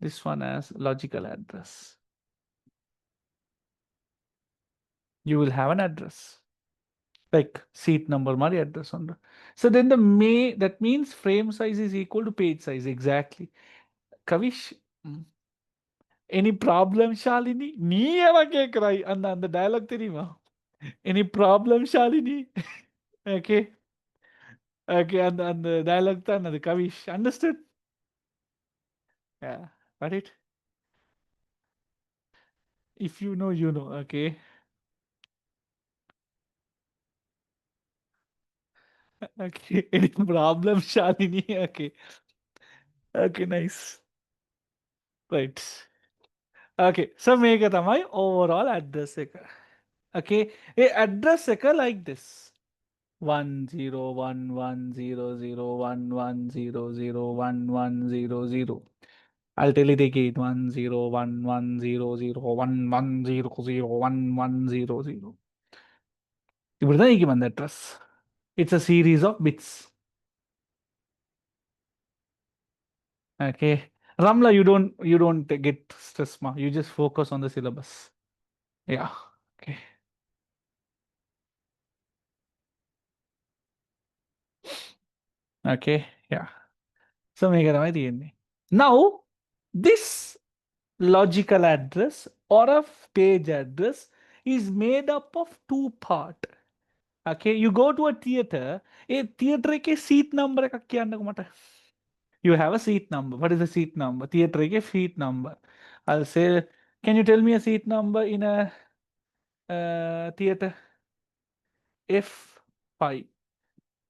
This one as logical address. You will have an address like seat number mari address on the. So then the may that means frame size is equal to page size exactly. Kavish, mm, any problem, Shalini? நீ எல்லாம் கேக்குறாய் அந்த அந்த dialogue தெரியுமா? Any problem, Shalini? Okay, okay, அந்த dialogue தான் அது Kavish. Understood? Yeah, got it? If you know, you know. Okay, okay. Any problem, Shalini? Okay, okay, nice. Right. Okay, so make it my overall address. Okay, a address like this. 1011001100110. I'll tell it again. 1011001100110. இப்படிதான் இருக்கு அந்த address. It's a series of bits. Okay. Ramla, you don't get stressed, ma. You just focus on the syllabus. Yeah. Okay. Okay. Yeah. So make it now this logical address or a page address is made up of two part. Okay, you go to a theater ke seat number ka kya andak mata. You have a seat number. What is the seat number? Theater ke seat number. I'll say, can you tell me a seat number in a theater? F5.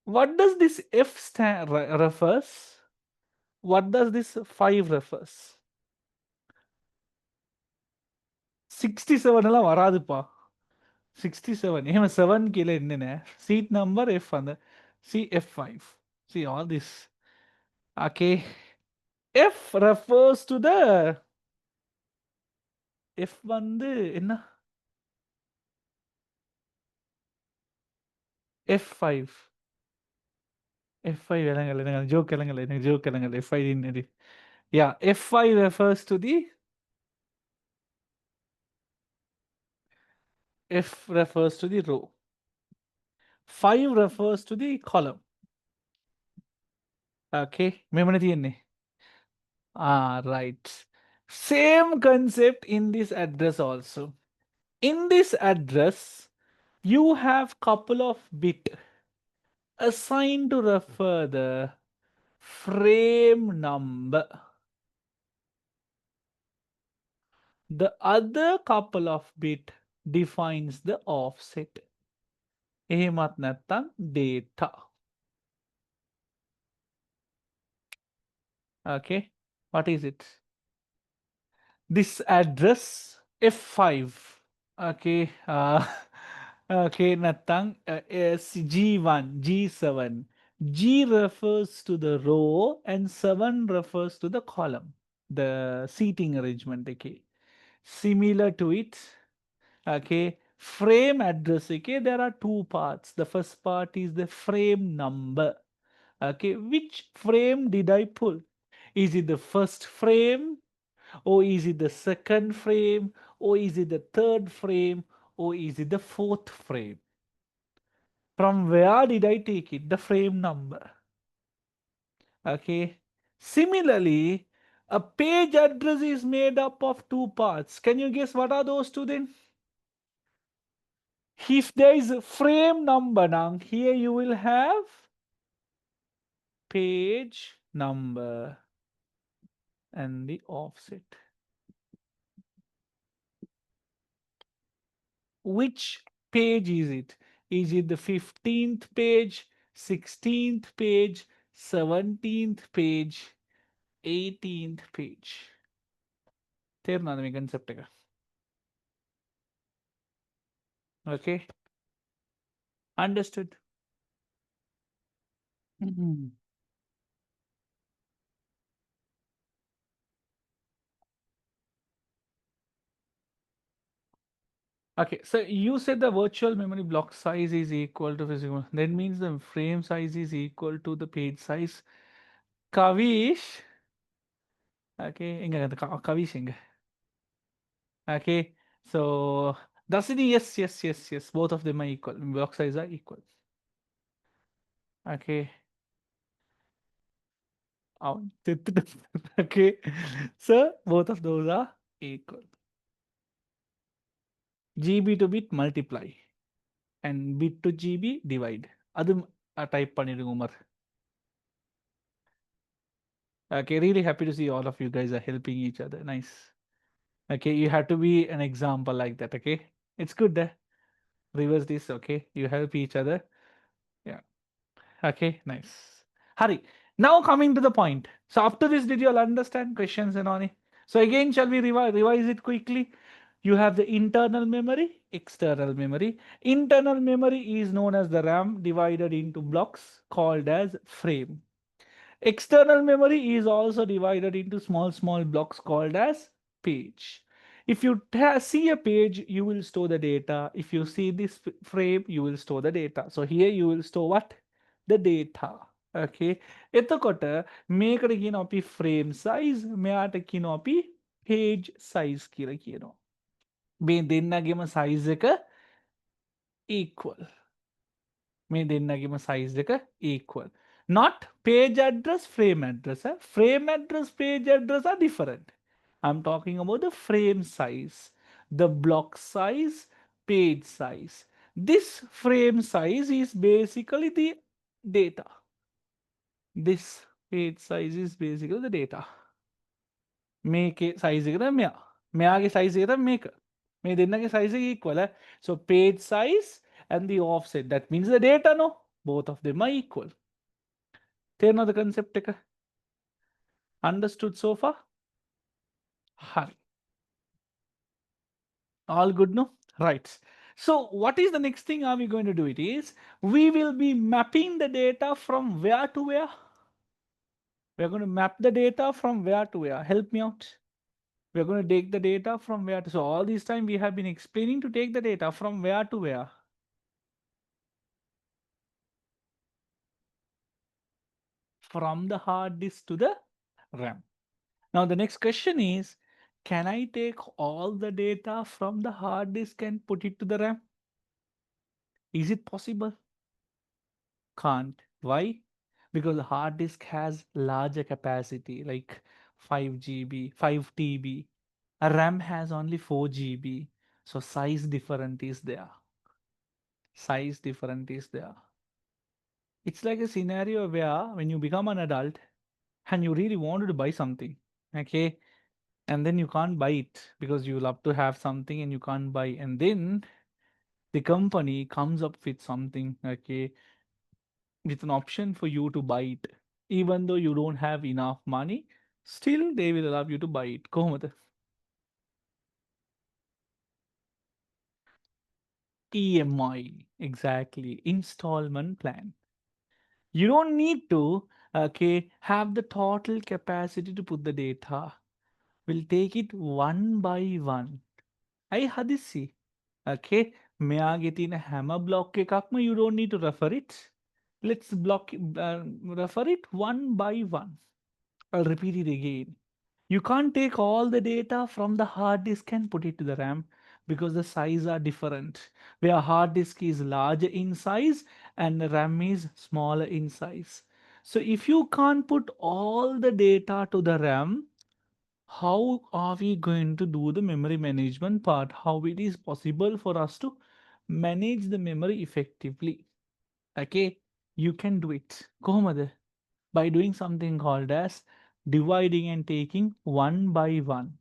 What does this F stand refers? What does this 5 refers? 67 எல்லாம் வராதுப்பா. 67. Even 7 kilo என்னென்ன seat number F அந்த see F5. See all this. Okay. F refers to the F வந்து என்ன F5. F5 இளங்கலை joke இளங்கலை joke இளங்கலை F5 என்னது. Yeah, F5 refers to the F refers to the row. 5 refers to the column. Okay. Memory என்ன? Ah, right. Same concept in this address also. In this address, you have couple of bit assigned to refer the frame number. The other couple of bit defines the offset. එහෙමත් නැත්නම් data. Okay, what is it? This address F5. Okay, okay, නැත්නම් G1, G7. G refers to the row and 7 refers to the column, the seating arrangement. Okay, similar to it. Okay, frame address. Okay, there are two parts. The first part is the frame number. Okay, which frame did I pull? Is it the first frame, or is it the second frame, or is it the third frame, or is it the fourth frame? From where did I take it? The frame number. Okay. Similarly, a page address is made up of two parts. Can you guess what are those two then? If there is a frame number now, here you will have page number and the offset. Which page is it? Is it the 15th page, 16th page, 17th page, 18th page? தேர்னா அந்த concept. Okay, understood. Mhm. Okay, so you said the virtual memory block size is equal to physical. That means the frame size is equal to the page size. Kavish, Okay, inga ganda kavish inga. Okay, so Dasini, yes, yes, yes, yes. Both of them are equal. Block size are equal. Okay. Oh, okay. So both of those are equal. GB to bit multiply and bit to GB divide. அதும் type பண்ணிடுங்க Umar. Okay, really happy to see all of you guys are helping each other. Nice. Okay, you have to be an example like that. Okay, it's good there. Reverse this. Okay, you help each other. Yeah. Okay, nice. Hurry. Now coming to the point. So after this, did you all understand questions and all? So again, shall we revise it quickly? You have the internal memory, external memory. Internal memory is known as the RAM divided into blocks called as frame. External memory is also divided into small blocks called as page. If you see a page, you will store the data. If you see this frame, you will store the data. So here you will store what? The data. Okay. එතකොට මේකට කියනවා අපි frame size, මෙයාට කියනවා අපි page size කියලා කියනවා. මේ දෙන්නගේම size එක equal. මේ දෙන්නගේම size එක equal. Not page address, frame address. Frame address, page address are different. I'm talking about the frame size, the block size, page size. This frame size is basically the data. This page size is basically the data. Make a size එක මෙයා. මෙයාගේ size එක මේක. මේ දෙන්නගේ size එක equal. So page size and the offset. That means the data, no? Both of them are equal. තේරෙනවද concept එක? Understood so far? Hi. All good, no? Right. So what is the next thing are we going to do? It is we will be mapping the data from where to where. We're going to map the data from where to where. Help me out. We're going to take the data from where to. So all this time we have been explaining to take the data from where to where. From the hard disk to the RAM. Now the next question is, can I take all the data from the hard disk and put it to the RAM? Is it possible? Can't. Why? Because the hard disk has larger capacity like 5 GB, 5 TB. A RAM has only 4 GB. So size different is there. Size different is there. It's like a scenario where when you become an adult and you really wanted to buy something, okay, and then you can't buy it because you love to have something and you can't buy, and then the company comes up with something, okay, with an option for you to buy it. Even though you don't have enough money, still they will allow you to buy it. කොහොමද? EMI, exactly. Installment plan. You don't need to, okay, have the total capacity to put the data. We'll take it one by one. I hadisi. Okay, මෙයාගේ තියෙන හැම block එකක්ම you don't need to refer it. Let's refer it one by one. I'll repeat it again. You can't take all the data from the hard disk and put it to the RAM because the size are different. Where hard disk is larger in size and the RAM is smaller in size. So if you can't put all the data to the RAM, how are we going to do the memory management part? How it is possible for us to manage the memory effectively? Okay, you can do it. කොහොමද? By doing something called as dividing and taking one by one.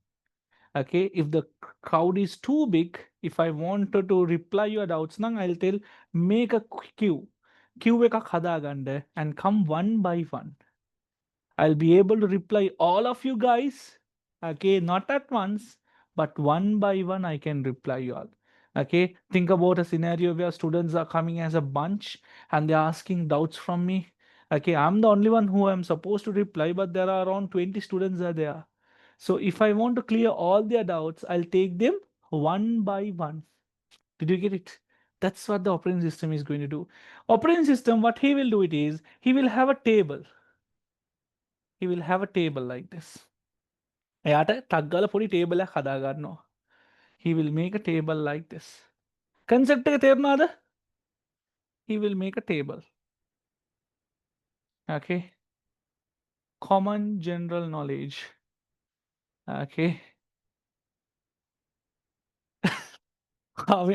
Okay, if the crowd is too big, if I wanted to reply your doubts, now I'll tell make a queue. Queue එකක් හදාගන්න and come one by one. I'll be able to reply all of you guys. Okay, not at once, but one by one I can reply you all. Okay, think about a scenario where students are coming as a bunch and they're asking doubts from me. Okay, I'm the only one who am supposed to reply, but there are around 20 students are there. So if I want to clear all their doubts, I'll take them one by one. Did you get it? That's what the operating system is going to do. Operating system, what he will do it is, he will have a table. He will have a table like this. එයාට ටක් ගාලා පොඩි table එකක් හදා ගන්නවා. He will make a table like this. Concept එක තේරුණාද? He will make a table. Okay. Common general knowledge. Okay.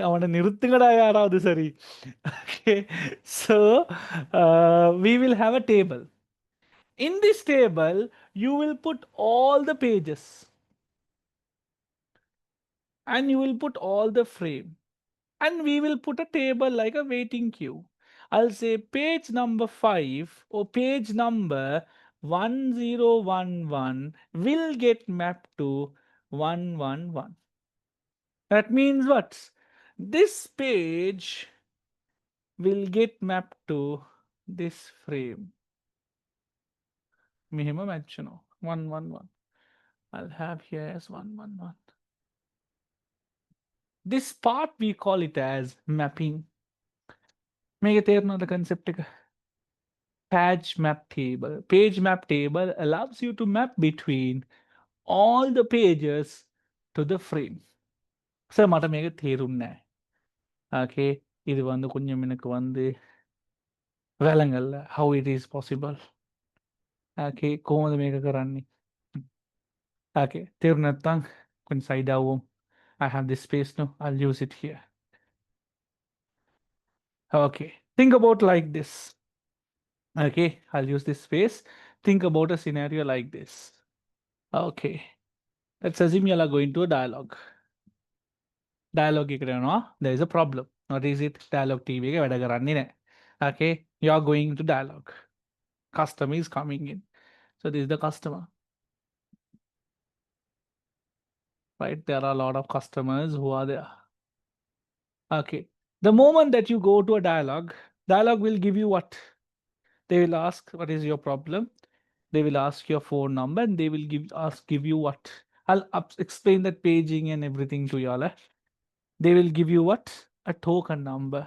அவனை நிறுத்துங்கடா யாராவது சரி. Okay. So we will have a table. In this table, you will put all the pages and you will put all the frame, and we will put a table like a waiting queue. I'll say page number 5 or page number 1011 will get mapped to 111. That means what? This page will get mapped to this frame. Minimum mention 111. I'll have here as 111. This part we call it as mapping. Make it the concept. Page map table. Page map table allows you to map between all the pages to the frame. So mata mega therunna. Okay, இது வந்து கொஞ்சம் எனக்கு வந்து வேலங்கள்ல how it is possible. Okay, කොහොමද මේක කරන්නේ? Okay, තේරුම් නැත්නම් கொஞ்சம் side ආවොම්. I have this space now. I'll use it here. Okay, think about like this. Okay, I'll use this space. Think about a scenario like this. Okay, let's assume you are going to a dialogue. Dialogue there is a problem. What is it? Dialogue TV වැඩ කරන්නේ නැහැ. Okay, you are going to dialogue. Customer is coming in. So this is the customer. Right? There are a lot of customers who are there. Okay. The moment that you go to a dialogue, dialogue will give you what? They will ask, what is your problem? They will ask your phone number and they will give you what? I'll explain that paging and everything to you all. They will give you what? A token number.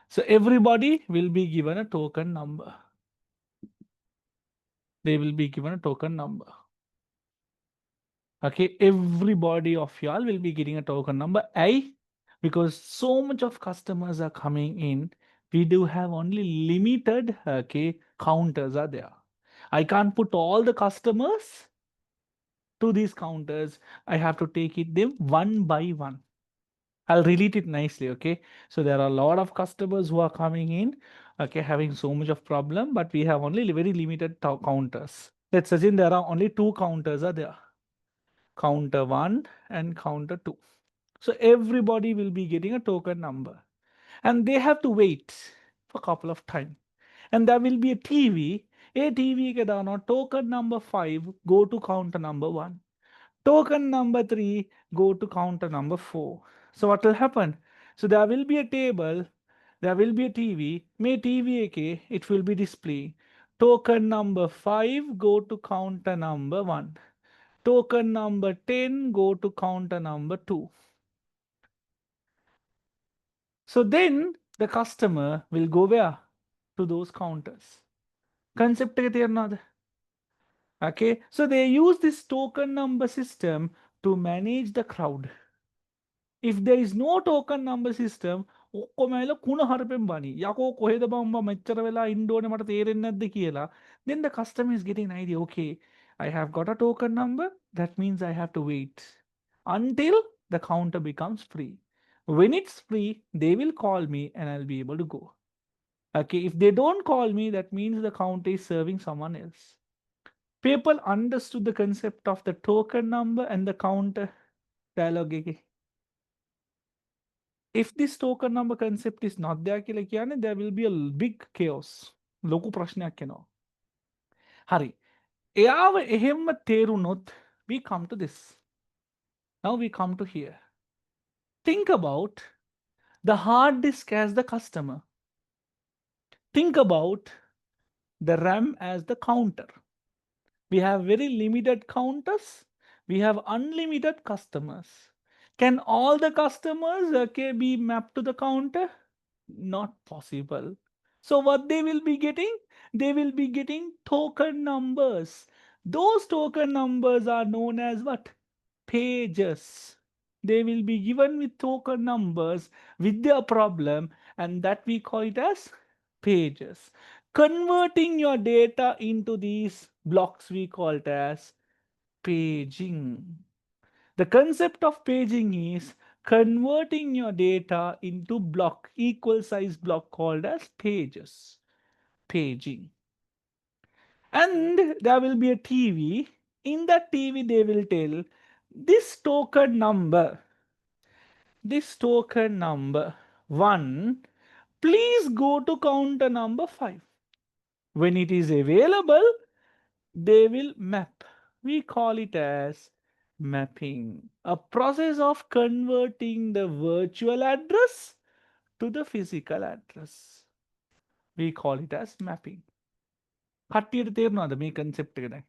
So everybody will be given a token number. They will be given a token number. Okay, everybody of y'all will be getting a token number. Because so much of customers are coming in, we do have only limited counters are there. I can't put all the customers to these counters. I have to take it them one by one. I'll relate it nicely. Okay, so there are a lot of customers who are coming in, okay, having so much of problem, but we have only very limited counters. Let's assume there are only 2 counters are there, counter 1 and counter 2. So everybody will be getting a token number and they have to wait for a couple of time, and there will be a TV. A TV ke dano token number 5 go to counter number 1. Token number 3 go to counter number 4. So what will happen? So there will be a table, there will be a TV. May TV ke it will be display. Token number 5 go to counter number 1. Token number 10 go to counter number 2. So then the customer will go where? To those counters. Concept okay, so they use this token number system to manage the crowd. If there is no token number system, ඔක්කොම ඇවිල්ලා කුණ හරපෙන් බනි. යකෝ කොහෙද බම්බා මෙච්චර වෙලා ඉන්න ඕනේ මට තේරෙන්නේ නැද්ද කියලා. Then the customer is getting an idea. Okay, I have got a token number. That means I have to wait until the counter becomes free. When it's free, they will call me and I'll be able to go. Okay, if they don't call me, that means the counter is serving someone else. People understood the concept of the token number and the counter dialogue. If this token number concept is not there, there will be a big chaos. ලොකු ප්‍රශ්නයක් එනවා. හරි. එයාව එහෙම තේරුනොත් we come to this. Now we come to here. Think about the hard disk as the customer. Think about the RAM as the counter. We have very limited counters. We have unlimited customers. Can all the customers be mapped to the counter? Not possible. So what they will be getting? They will be getting token numbers. Those token numbers are known as what? Pages. They will be given with token numbers with their problem, and that we call it as pages. Converting your data into these blocks we call it as paging. The concept of paging is converting your data into block, equal size block called as pages. Paging. And there will be a TV. In that TV, they will tell this token number 1, please go to counter number 5. When it is available, they will map. We call it as mapping, a process of converting the virtual address to the physical address. We call it as mapping. කට්ටියට තේරුණාද මේ concept එක දැන්?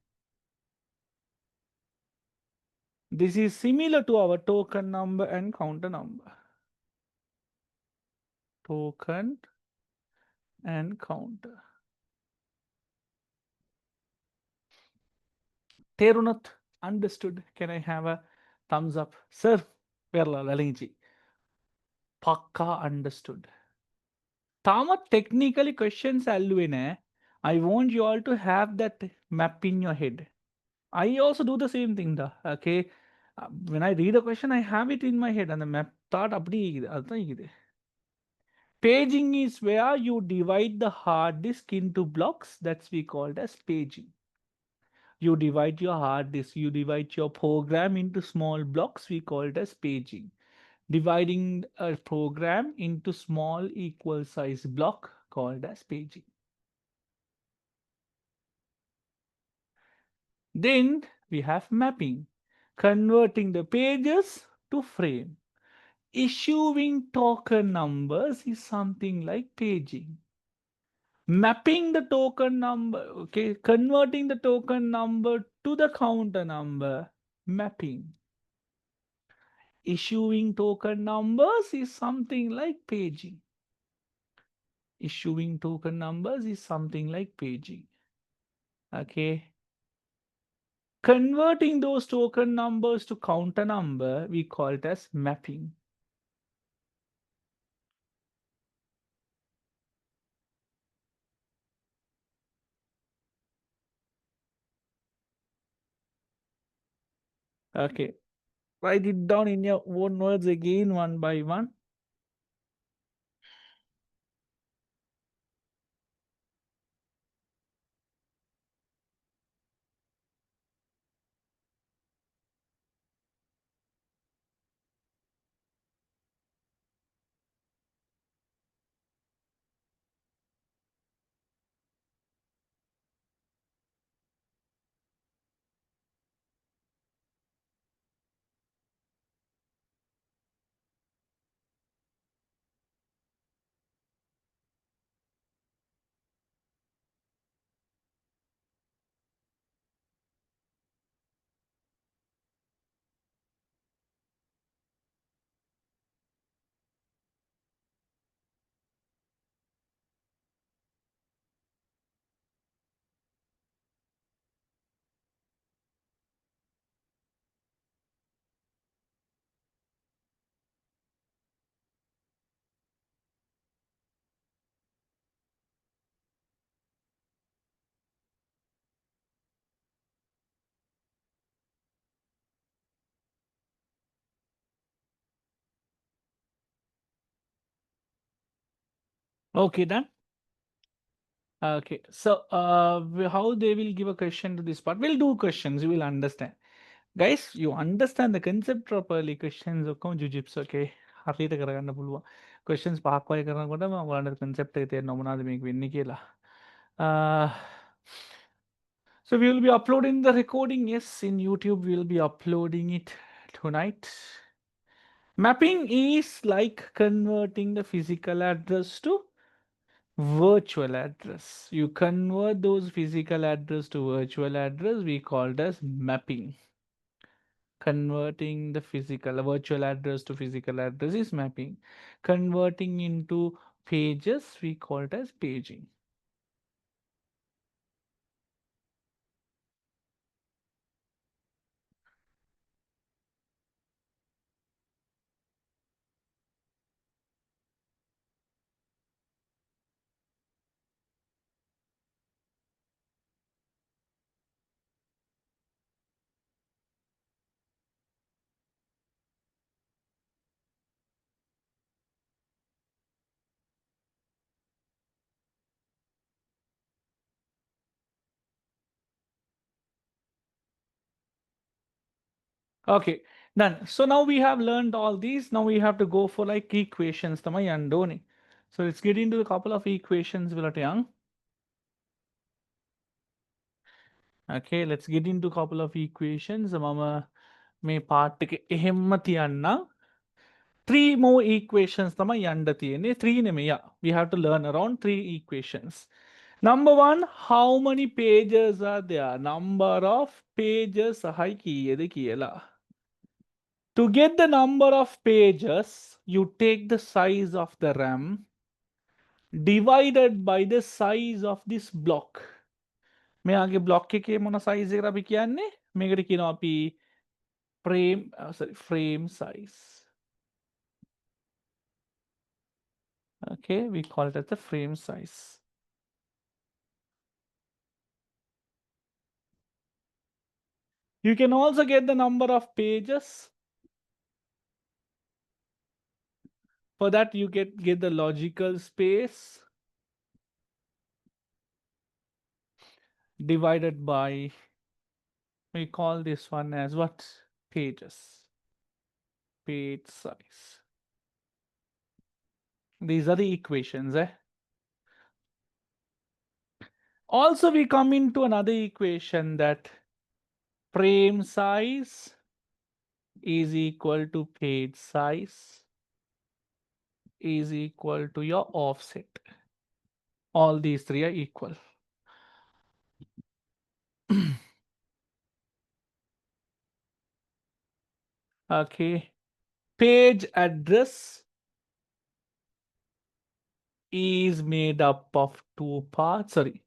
This is similar to our token number and counter number. Token and counter. තේරුණොත්? Understood? Can I have a thumbs up? Sir, පෙරලා ලලිංචි. Pakka understood. තාමත් technically questions ඇල්ලුවේ නෑ. I want you all to have that map in your head. I also do the same thing da. Okay. When I read a question, I have it in my head and the map thought apdi. Paging is where you divide the hard disk into blocks. That's we called as paging. You divide your hard disk, you divide your program into small blocks. We call it as paging. Dividing a program into small equal size block called as paging. Then we have mapping, converting the pages to frame. Issuing token numbers is something like paging. Mapping the token number, okay, converting the token number to the counter number, mapping. Issuing token numbers is something like paging. Issuing token numbers is something like paging. Okay. Converting those token numbers to counter number, we call it as mapping. Okay. Write it down in your own words again, one by one. Okay, done. Okay, so how they will give a question to this part? We'll do questions. You will understand, guys. You understand the concept properly. Questions ඔක්කොම jujitsu okay. හරියට කරගන්න පුළුවන්. Questions පහක් වගේ කරනකොටම ඔයාලට concept එක තේරෙනවා මොනවද මේක වෙන්නේ කියලා. Uh, so we will be uploading the recording. Yes, in YouTube we will be uploading it tonight. Mapping is like converting the physical address to virtual address. You convert those physical address to virtual address, we call it as mapping. Converting the physical virtual address to physical address is mapping. Converting into pages, we call it as paging. Okay, done. So now we have learned all these. Now we have to go for like equations. Tamai andoni. So let's get into a couple of equations. Young. Okay, let's get into a couple of equations. Mama may part ehemmatiyanna. Three more equations. Tamai yanda three name. Yeah, we have to learn around three equations. Number one, how many pages are there? Number of pages. To get the number of pages, you take the size of the RAM divided by the size of this block. मैं आगे block के Mona size एकरा भी क्या ने मेरे की ना भी frame size. Okay, we call it as the frame size. You can also get the number of pages. For that, you get the logical space divided by, we call this one as what? Pages. Page size. These are the equations. Also, we come into another equation that frame size is equal to page size is equal to your offset. All these three are equal. Okay. Page address is made up of two parts. Sorry.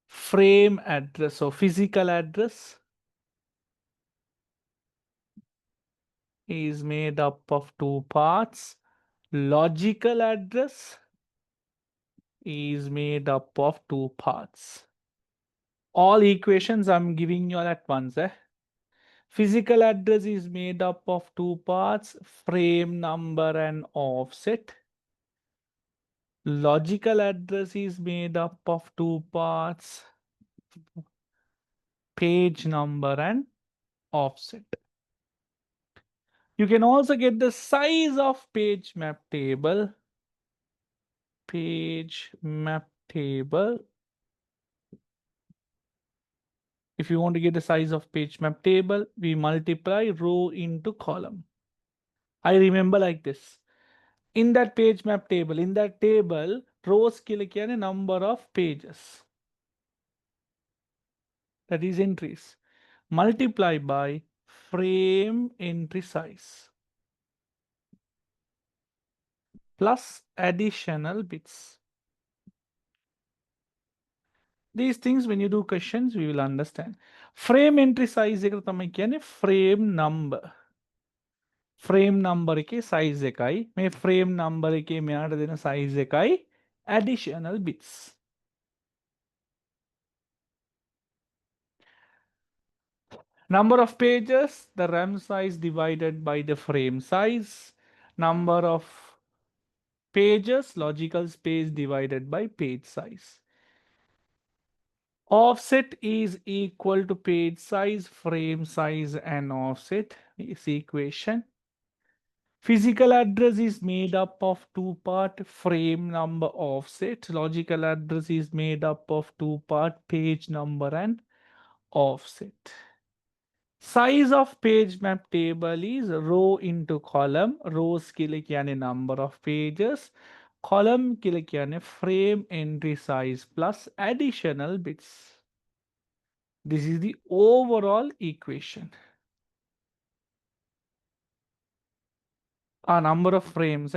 Frame address. So physical address is made up of two parts. Logical address is made up of two parts. All equations I'm giving you all at once. Physical address is made up of two parts, frame number and offset. Logical address is made up of two parts, page number and offset. You can also get the size of page map table. Page map table. If you want to get the size of page map table, we multiply row into column. I remember like this. In that page map table, in that table, rows के लिए क्या है number of pages. That is entries. Multiply by frame entry size plus additional bits. These things when you do questions, we will understand. Frame entry size एक तो मैं क्या है frame number. Frame number के size एकाई मैं frame number के मैं आड़ देना size एकाई additional bits. Number of pages, the RAM size divided by the frame size. Number of pages, logical space divided by page size. Offset is equal to page size, frame size, and offset is equation. Physical address is made up of two part, frame number, offset. Logical address is made up of two part, page number and offset. Size of page map table is row into column. Rows के लिए क्या number of pages. Column के लिए क्या frame entry size plus additional bits. This is the overall equation. A number of frames.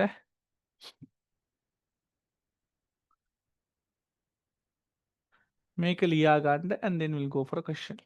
Make a liya and then we'll go for a question.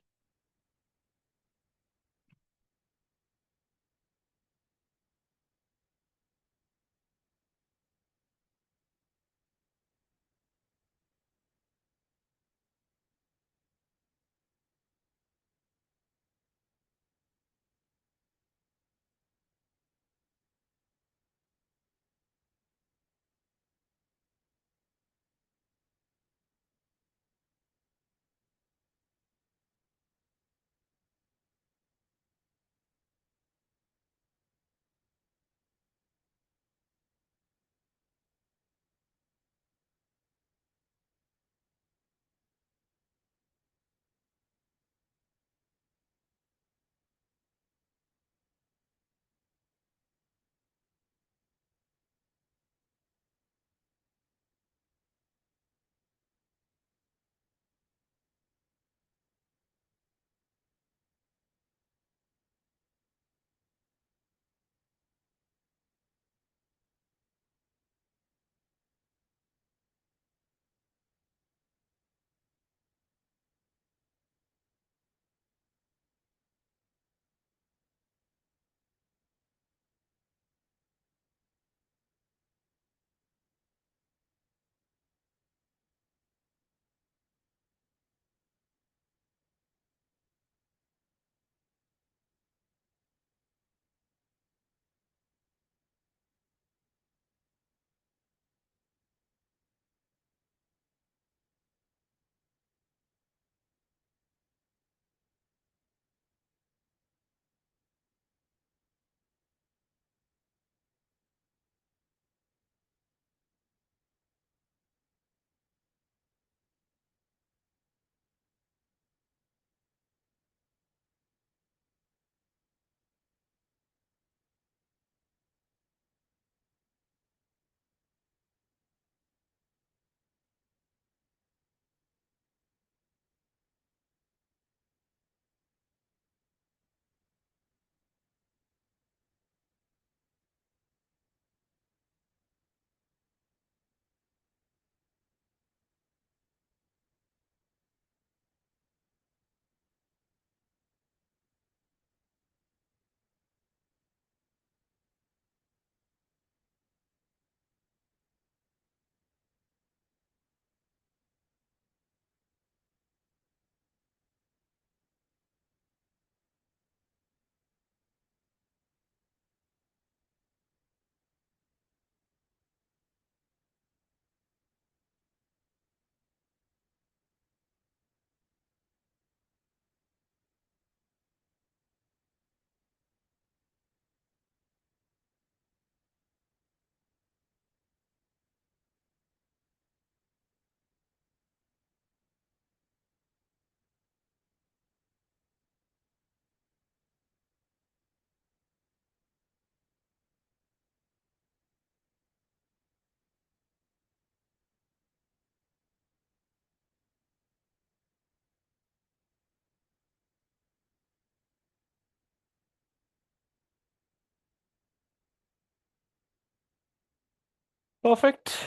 Perfect.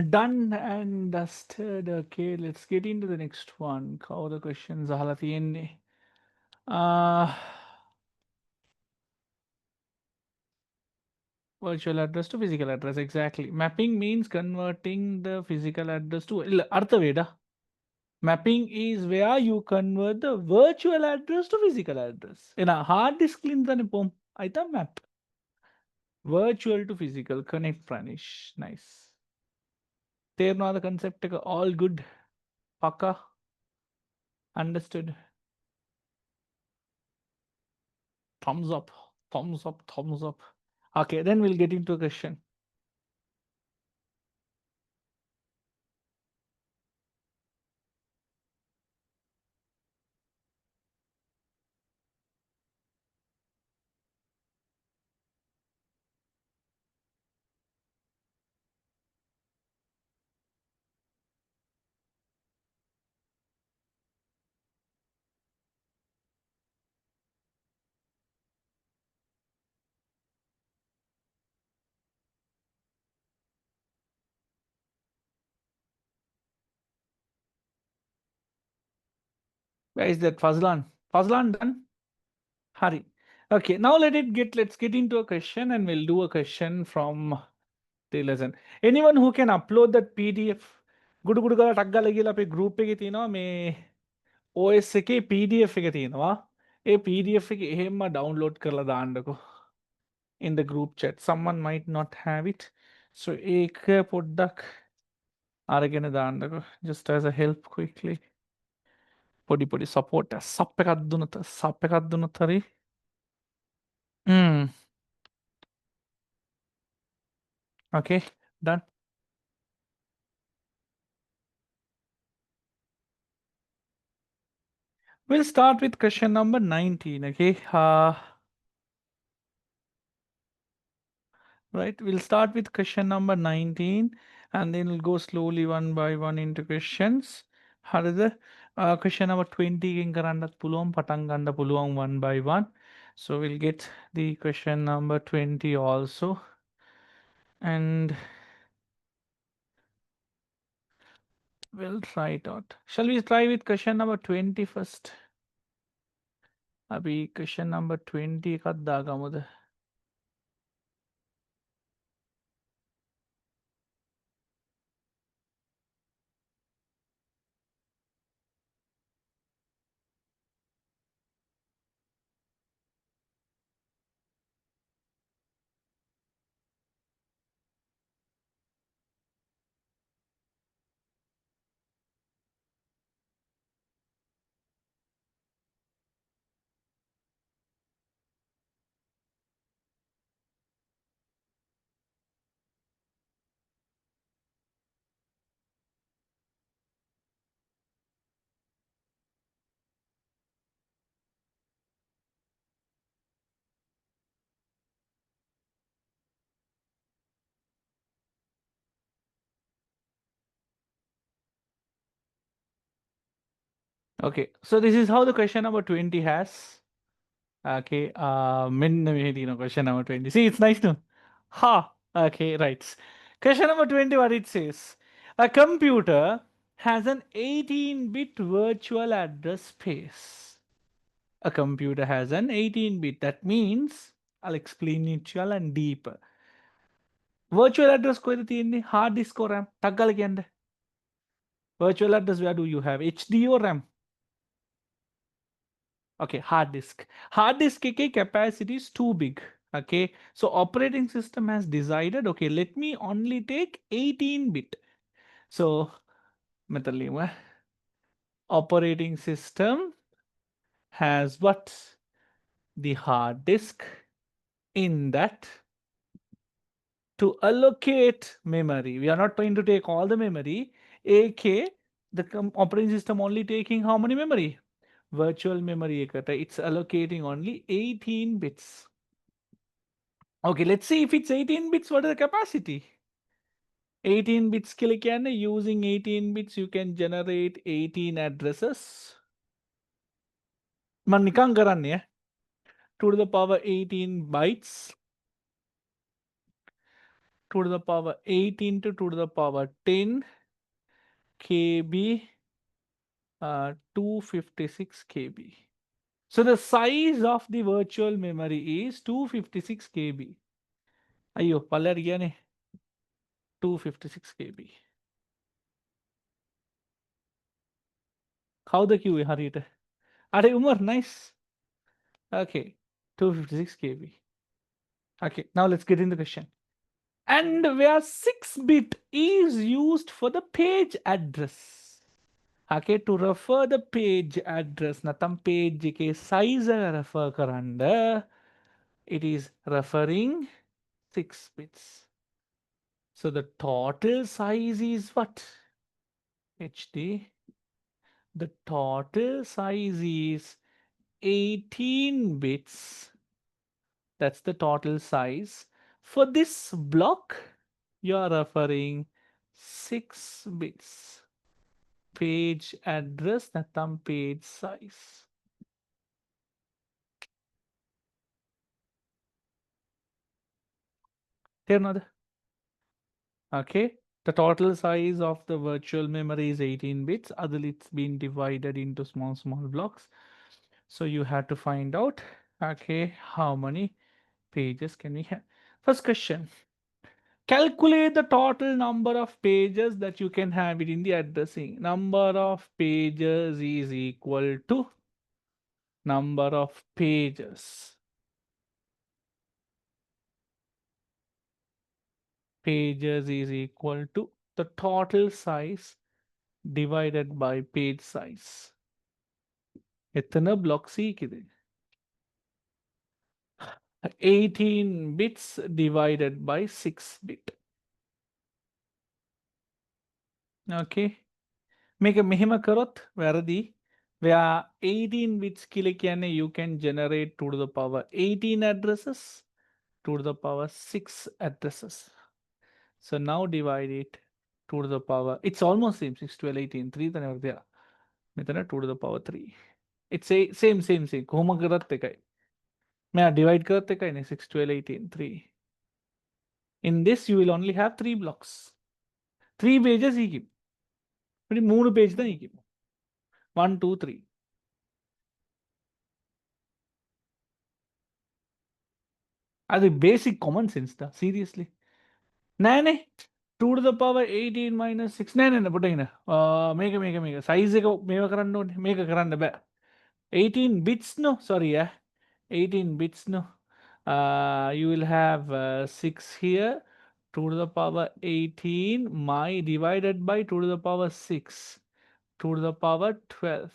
Done and dusted. Okay, let's get into the next one. How the questions are at the end. Uh, virtual address to physical address. Exactly. Mapping means converting the physical address to. Arthaveda. Mapping is where you convert the virtual address to physical address. In a hard disk in the nipom. Aita map. Virtual to physical. Connect Pranish. Nice. There now the concept all good. Paka. Understood. Thumbs up. Thumbs up. Thumbs up. Okay, then we'll get into a question. Where is that Fazlan? Fazlan done? Hurry. Okay, now let's get into a question and we'll do a question from the lesson. Anyone who can upload that PDF good good गला टग्गा लगेला पे group पे की तीनो मैं OS के PDF के तीनो वा ए PDF के එහෙම डाउनलोड කරලා දාන්නකො in the group chat. Someone might not have it. So ඒක පොඩ්ඩක් අරගෙන දාන්නකො just as a help quickly. පොඩි support සප් එකක් දුන්නොත් හරි. Okay, done. We'll start with question number 19. Okay. Right. We'll start with question number 19 and then we'll go slowly one by one into questions. How is it? Question number 20 Kinkaranda Pulum Patanganda Pulum one by one. So we'll get the question number 20 also. And we'll try it out. Shall we try with question number 20 first? Abhi question number 20 kadda gamude. Okay, so this is how the question number 20 has. Okay, question number 20. See, it's nice to. Ha! Okay, right. Question number 20, what it says. A computer has an 18-bit virtual address space. A computer has an 18-bit. That means, I'll explain it to you and deeper. Virtual address ko hard disk or RAM. Taggal virtual address, where do you have? HD or RAM? Okay, hard disk. Hard disk ke capacity is too big. Okay, so operating system has decided, okay, let me only take 18-bit. So, मतलब operating system has what? The hard disk in that to allocate memory. We are not going to take all the memory. AK, the operating system only taking how many memory? Virtual memory. It's allocating only 18 bits. Okay, let's see if it's 18 bits, what is the capacity? 18 bits using 18 bits, you can generate 18 addresses. Manikan garanne 2 to the power 18 bytes. 2 to the power 8 into 2 to the power 10 KB, 256 KB. So the size of the virtual memory is 256 KB. Ayyo, palla ne 256 KB. How the queue harite? Are Umar nice? Okay, 256 KB. Okay, now let's get in the question. And where 6-bit is used for the page address. Okay, to refer the page address, natam page ke size refer karanda, it is referring 6 bits. So the total size is what? HD. The total size is 18 bits. That's the total size. For this block, you are referring 6 bits. Page address, natam page size. Okay, the total size of the virtual memory is 18 bits. Other it's been divided into small blocks. So you have to find out, okay, how many pages can we have? First question, calculate the total number of pages that you can have it in the addressing. Number of pages is equal to number of pages. Pages is equal to the total size divided by page size. எத்தனை blocks இருக்குது? 18 bits divided by 6 bit. Okay. Make a mehima karot වැරදි. Where 18 bits කියන්නේ you can generate 2 to the power 18 addresses, 2 to the power 6 addresses. So now divide it 2 to the power. It's almost same 6, 12, 18. 3 තන වර්ධය. මෙතන 2 to the power 3. It's same. කොහොම කරත් එකයි. මෙයා divide කරත් එකයිනේ 6, 12, 18, 3. In this, you will only have 3 blocks. 3 pages he keep. But 3 page தான் he keep. 1, 2, 3. அது basic common sense தான். Seriously. නෑනේ. 2 to the power 18 minus 6. නෑ පොටගෙන. මේක size එක මේව කරන්න ඕනේ. මේක කරන්න බෑ. 18 bits no. Sorry 18 bits no. You will have 6 here. 2 to the power 18 my divided by 2 to the power 6. 2 to the power 12.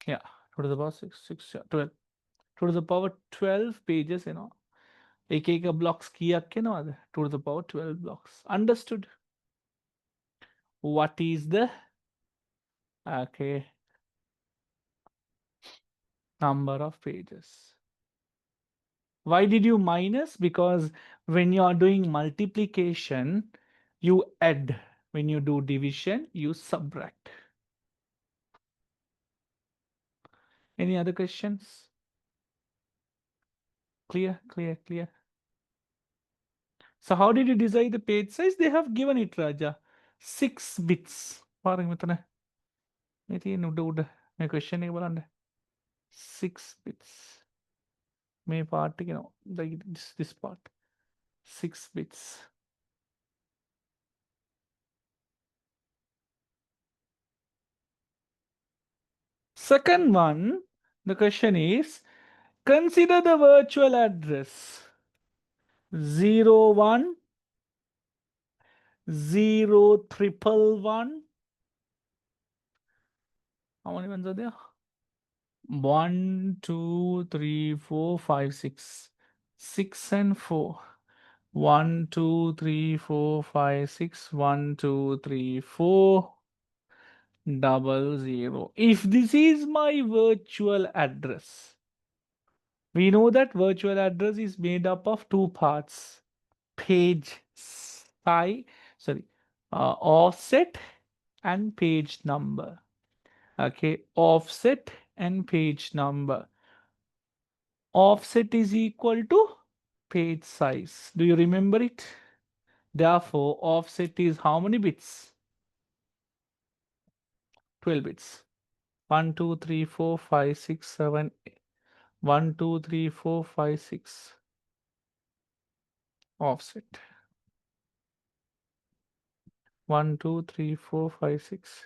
Yeah, 2 to the power 6, 12. 2 to the power 12 pages, you know. एक blocks किया के ना 2 to the power 12 blocks. Understood? What is the okay number of pages? Why did you minus? Because when you are doing multiplication, you add. When you do division, you subtract. Any other questions? Clear. So how did you decide the page size? They have given it, Raja. 6 bits. පාරක් මෙතන මේ තියෙන උඩ මේ question එක බලන්න. 6 bits. මේ part එක නෝ. This part. 6 bits. Second one, the question is, consider the virtual address 01 0111. How many ones are there? 1, 2, 3, 4, 5, 6. 6 and 4. 1, 2, 3, 4, 5, 6. 1, 2, 3, 4. 00. If this is my virtual address, we know that virtual address is made up of 2 parts. Page size, offset and page number. Okay, offset and page number. Offset is equal to page size. Do you remember it? Therefore, offset is how many bits? 12 bits. 1, 2, 3, 4, 5, 6, 7, 1, 2, 3, 4, 5, 6. Offset. 1, 2, 3, 4, 5, 6.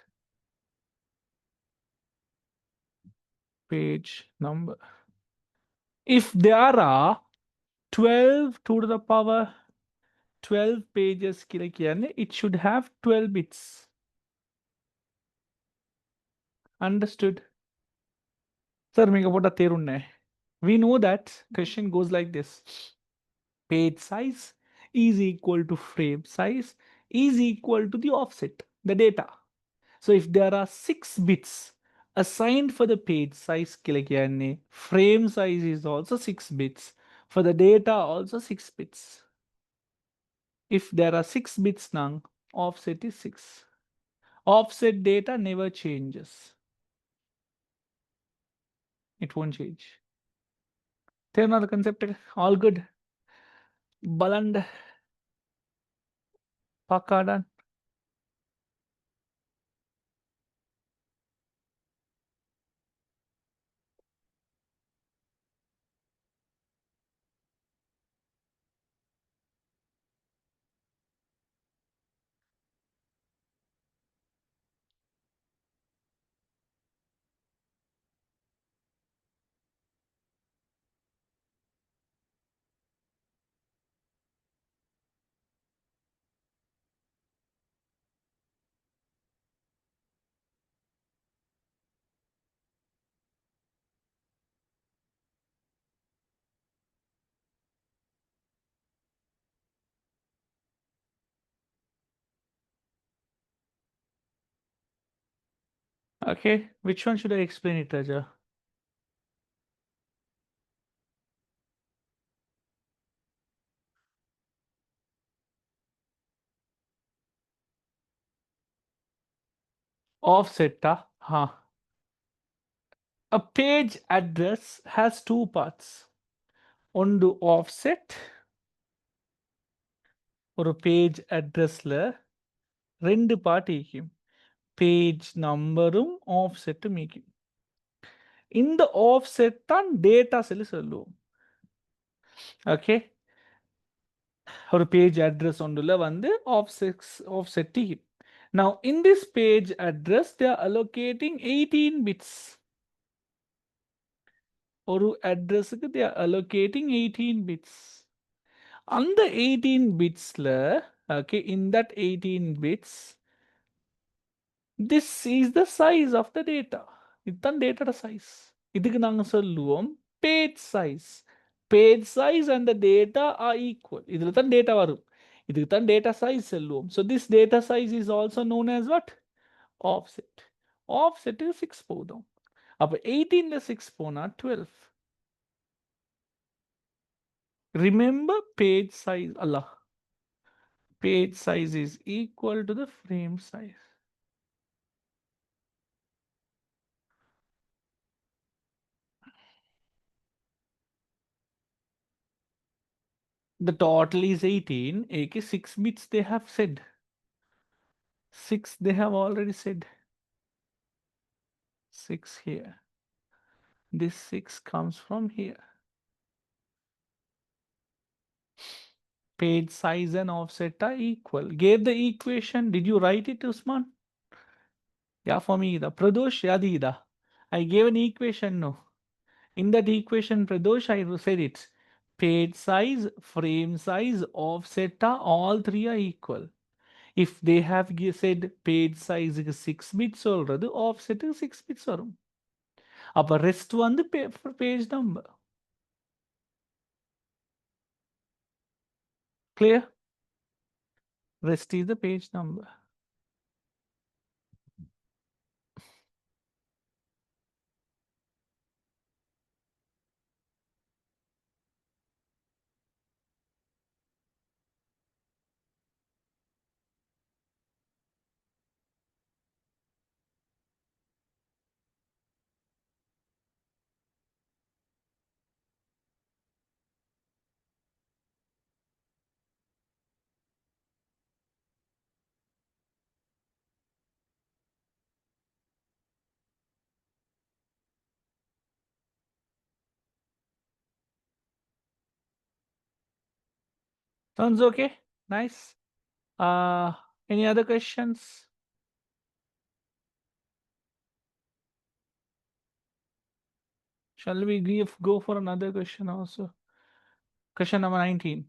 Page number. If there are 12 to the power 12 pages, it should have 12 bits. Understood? Sir, we know that question goes like this. Page size is equal to frame size is equal to the offset, the data. So if there are 6 bits assigned for the page size, frame size is also 6 bits. For the data also 6 bits. If there are 6 bits now, offset is 6. Offset data never changes. It won't change. The concept all good. Baland Pakadan. Okay, which one should I explain it, Raja? Offset, huh? A page address has two parts. One to offset or a page addressல ரெண்டு part இருக்கும். Page numberம் offset மீக்கும். இந்த offset தான் data சொல்லி சொல்லுவோம். Okay, ஒரு page address ஒன்றுல வந்து offset. Now in this page address they are allocating 18 bits. ஒரு addressக்கு they are allocating 18 bits. அந்த 18 bitsல okay, in that 18 bits this is the size of the data. இதுதான் data size. இதுக்கு நாங்க சொல்லுவோம் page size. Page size and the data are equal. இதுல தான் data வரும். இதுக்கு தான் data size சொல்லுவோம். So this data size is also known as what? Offset. Offset is 6 போதும். அப்ப 18ல 6 போனா 12. Remember page size, Allah. Page size is equal to the frame size. The total is 18. AK 6 bits they have said. 6 they have already said. 6 here. This 6 comes from here. Page size and offset are equal. Gave the equation. Did you write it, Usman? Yeah, for me. The Pradosh Yadida. I gave an equation, no. In that equation, Pradosh, I said it. Page size, frame size, offset, all three are equal. If they have said page size is 6 bits already, offset is 6 bits. Upper rest one the page number. Clear? Rest is the page number. Sounds okay. Nice. Uh, any other questions? Shall we go for another question also? Question number 19.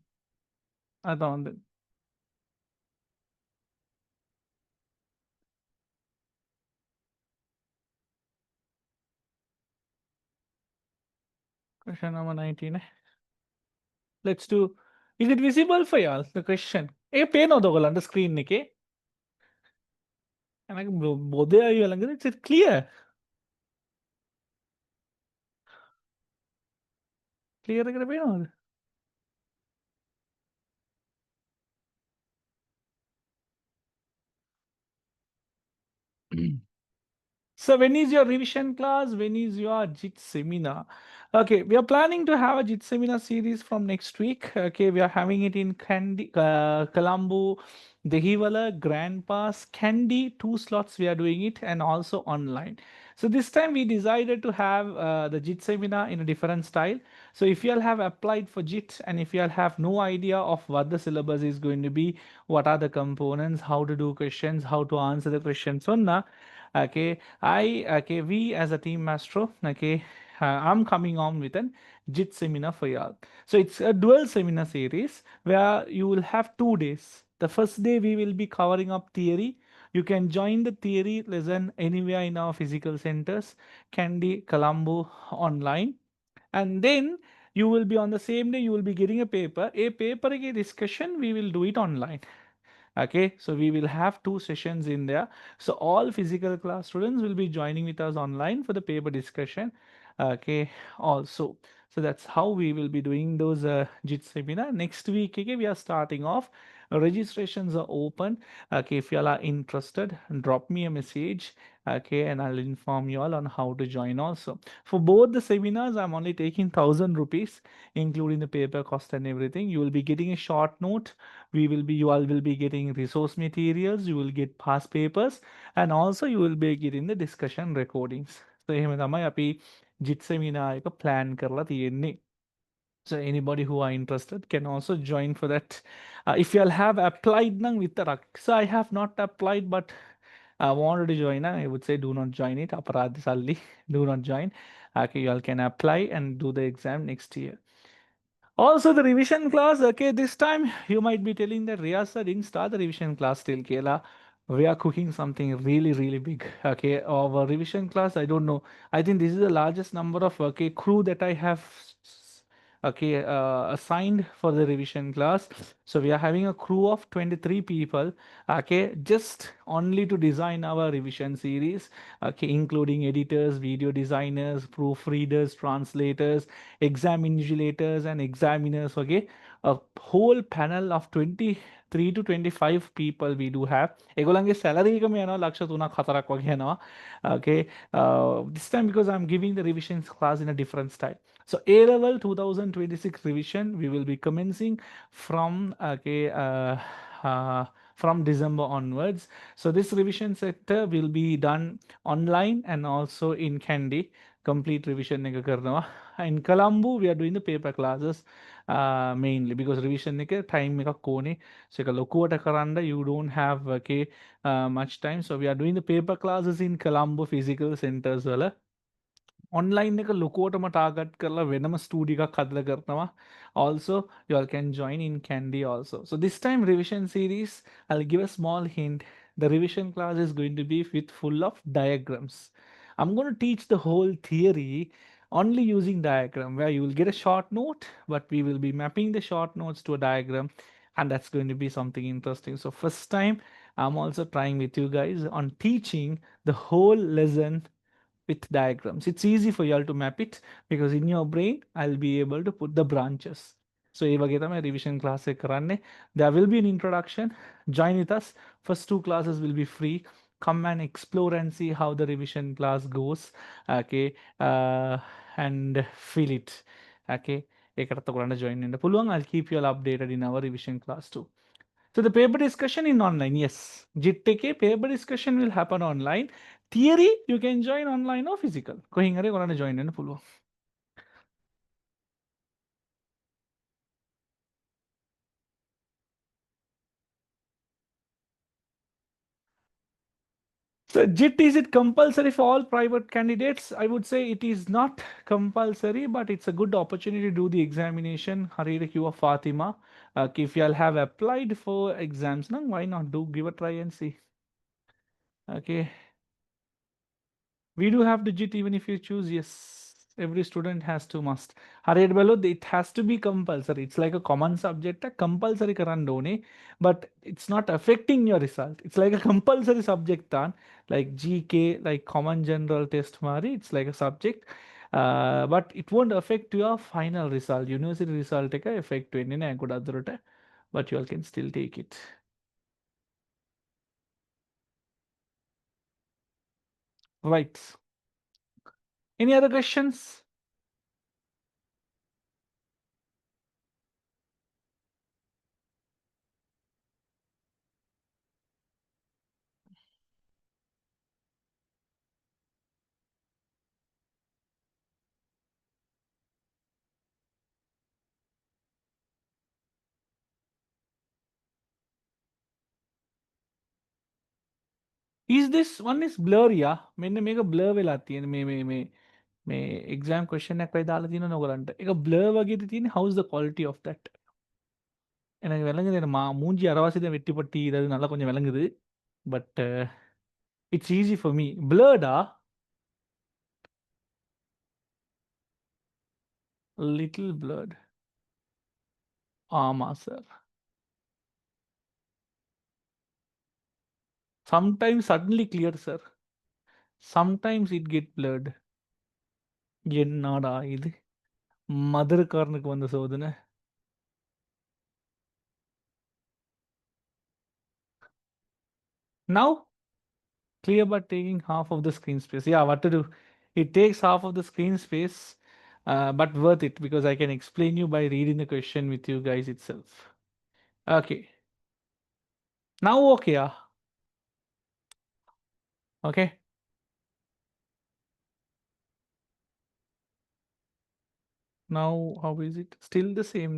Around it. Question number 19. Let's do. Is it visible for y'all? The question. A pain on the screen, Nike. And I can both are you along. It's clear. Clear again. Pain. So when is your revision class? When is your JIT seminar? Okay, we are planning to have a JIT seminar series from next week. Okay, we are having it in Kandy, Colombo, Dehiwala, Grandpass, Kandy, two slots we are doing it, and also online. So this time we decided to have the JIT seminar in a different style. So if you all have applied for JIT and if you all have no idea of what the syllabus is going to be, what are the components, how to do questions, how to answer the questions, so na, okay, we as a team Maestro, okay, I'm coming on with an JIT seminar for y'all. So it's a dual seminar series where you will have 2 days. The first day we will be covering up theory. You can join the theory lesson anywhere in our physical centers, Kandy, Colombo, online. And then you will be on the same day, you will be getting a paper. A paper discussion, we will do it online. Okay, so we will have 2 sessions in there. So all physical class students will be joining with us online for the paper discussion. Okay, also. So that's how we will be doing those JIT seminar. Next week, okay, we are starting off. Registrations are open. Okay, if you all are interested, drop me a message. Okay, and I'll inform you all on how to join also. For both the seminars, I'm only taking 1,000 rupees, including the paper cost and everything. You will be getting a short note. You all will be getting resource materials, you will get past papers, and also you will be getting the discussion recordings. So එහෙම තමයි අපි JIT seminar එක plan කරලා තියෙන්නේ. So anybody who are interested can also join for that. If you all have applied nang vitarak. So I have not applied, but I wanted to join. I would say do not join it. Aparad salli. Do not join. Okay, you all can apply and do the exam next year. Also, the revision class, okay, this time you might be telling that Riyas sir didn't start the revision class till Kela. We are cooking something really, really big. Okay, our revision class, I don't know. I think this is the largest number of okay crew that I have okay assigned for the revision class. So we are having a crew of 23 people, okay, just only to design our revision series, okay, including editors, video designers, proofreaders, translators, exam invigilators and examiners. Okay, a whole panel of 23 to 25 people we do have. ඒගොල්ලන්ගේ salary එක මේ යනවා ලක්ෂ 3ක් 4ක් වගේ යනවා. Okay, this time because I'm giving the revision class in a different style. So A level 2026 revision we will be commencing from okay from December onwards. So this revision sector will be done online and also in Kandy. Complete revision එක කරනවා. In Colombo we are doing the paper classes mainly because revision එක time එකක් ඕනේ. So එක ලොකුවට කරන්න you don't have okay much time. So we are doing the paper classes in Colombo physical centers වල. Online එක ලොකුවටම target කරලා වෙනම ස්ටූඩියෝ එකක් හදලා කරනවා. Also you all can join in Kandy also. So this time revision series, I'll give a small hint. The revision class is going to be with full of diagrams. I'm going to teach the whole theory only using diagram where you will get a short note, but we will be mapping the short notes to a diagram, and that's going to be something interesting. So first time I'm also trying with you guys on teaching the whole lesson with diagrams. It's easy for y'all to map it because in your brain, I'll be able to put the branches. So ඒ වගේ තමයි revision class එක කරන්නේ. There will be an introduction. Join with us. First 2 classes will be free. Come and explore and see how the revision class goes. Okay. And feel it. Okay. ඒකටත් ඔයගොල්ලන්ට join වෙන්න පුළුවන්. I'll keep you all updated in our revision class too. So the paper discussion in online, yes. JIT paper discussion will happen online. Theory, you can join online or physical. කොහෙන් හරි ඔයාලට join වෙන්න පුළුවන්. So JIT, is it compulsory for all private candidates? I would say it is not compulsory, but it's a good opportunity to do the examination. Harirek, you are Fatima. If you all have applied for exams, now why not do give a try and see? Okay. We do have digit even if you choose. Yes, every student has to must. Harriet Bello, it has to be compulsory. It's like a common subject, a compulsory karandone, but it's not affecting your result. It's like a compulsory subject tan, like GK, like common general test mari. It's like a subject. But it won't affect your final result. University result take a effect to any good, but you all can still take it. Right. Any other questions? Is this one is blur या मैंने मेरे को blur वेलाती है मैं exam question నాకు పై దాලා తిన నొగలంట ఇక blur వగితే తిని how is the quality of that எனக்கு விளங்குது மா மூஞ்சி அரவாசிதை வெட்டி பட்டி இது நல்லா கொஞ்சம் விளங்குது but it's easy for me blurred little blurred ஆமா sir sometimes suddenly clear sir sometimes it get blurred என்னடா இது மதுரக்காரனுக்கு வந்த சோதனை now clear but taking half of the screen space. Yeah, what to do? It takes half of the screen space, but worth it because I can explain you by reading the question with you guys itself. Okay. Now okay, yeah. Okay. Now how is it? Still the same.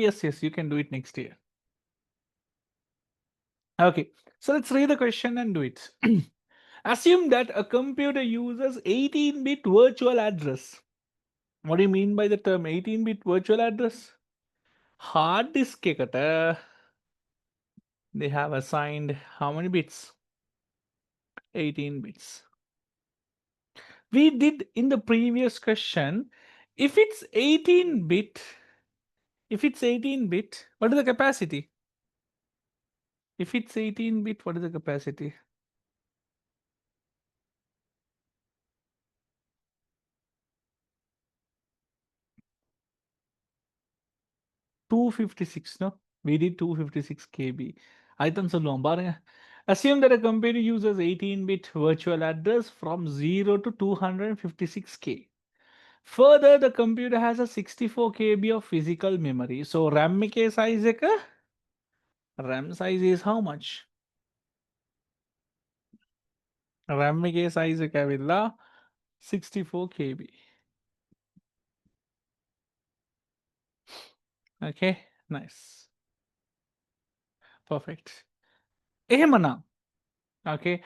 Yes, yes, you can do it next year. Okay. So let's read the question and do it. Assume that a computer uses 18-bit virtual address. What do you mean by the term 18-bit virtual address? Hard disk ekata. They have assigned how many bits? 18 bits. We did in the previous question, if it's 18 bit, what is the capacity? If it's 18 bit, what is the capacity? 256, no? We did 256 KB. Item சொல்லுவோம் பாருங்க. Assume that a computer uses 18-bit virtual address from 0 to 256K. Further, the computer has a 64 KB of physical memory. So RAM के size है क्या? RAM size is how much? RAM के size है क्या बिल्ला? 64 KB. Okay, nice. Perfect. Ehmana. Okay.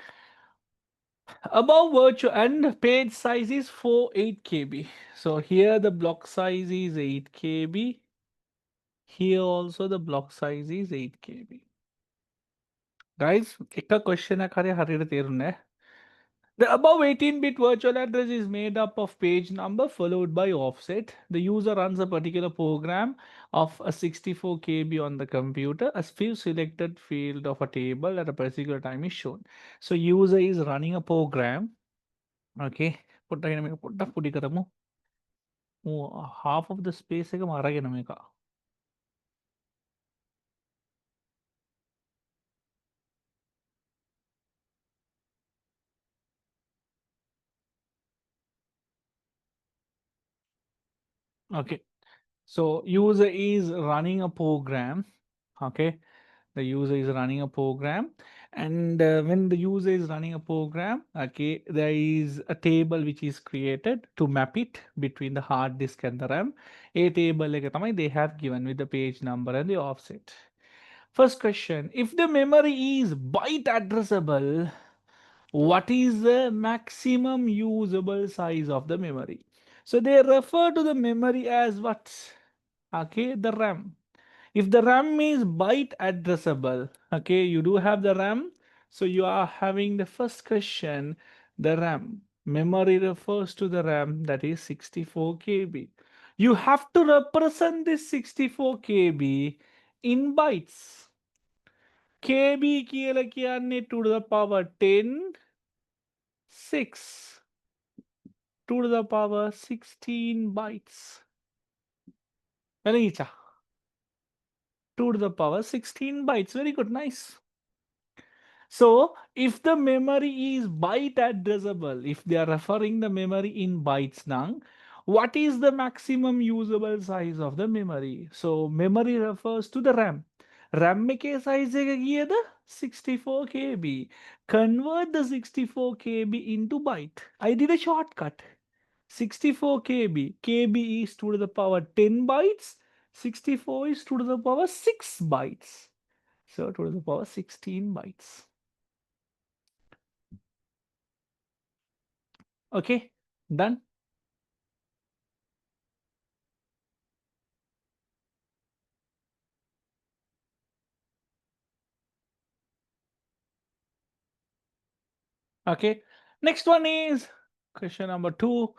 Above virtual and page size is 48 KB. So here the block size is 8 KB. Here also the block size is 8 KB. Guys, एक question है खरे हरे तेरुने. The above 18-bit virtual address is made up of page number followed by offset. The user runs a particular program of a 64 KB on the computer. A few selected field of a table at a particular time is shown. So user is running a program. Okay. Put half of the space is okay. So user is running a program. Okay, the user is running a program, and when the user is running a program, okay, there is a table which is created to map it between the hard disk and the RAM. A table like they have given with the page number and the offset. First question: if the memory is byte addressable, what is the maximum usable size of the memory? So they refer to the memory as what? Okay, the RAM. If the RAM is byte addressable, okay, you do have the RAM. So you are having the first question, the RAM. Memory refers to the RAM, that is 64 KB. You have to represent this 64 KB in bytes. KB කියලා කියන්නේ 2 to the power 10, 6, 2 to the power 16 bytes. Venagita. 2 to the power 16 bytes. Very good, nice. So if the memory is byte addressable, if they are referring the memory in bytes now, what is the maximum usable size of the memory? So memory refers to the RAM. RAM के size है 64 KB. Convert the 64 KB into byte. I did a shortcut. 64 KB. KB is 2 to the power 10 bytes. 64 is 2 to the power 6 bytes. So 2 to the power 16 bytes. Okay, done. Okay, next one is question number 2.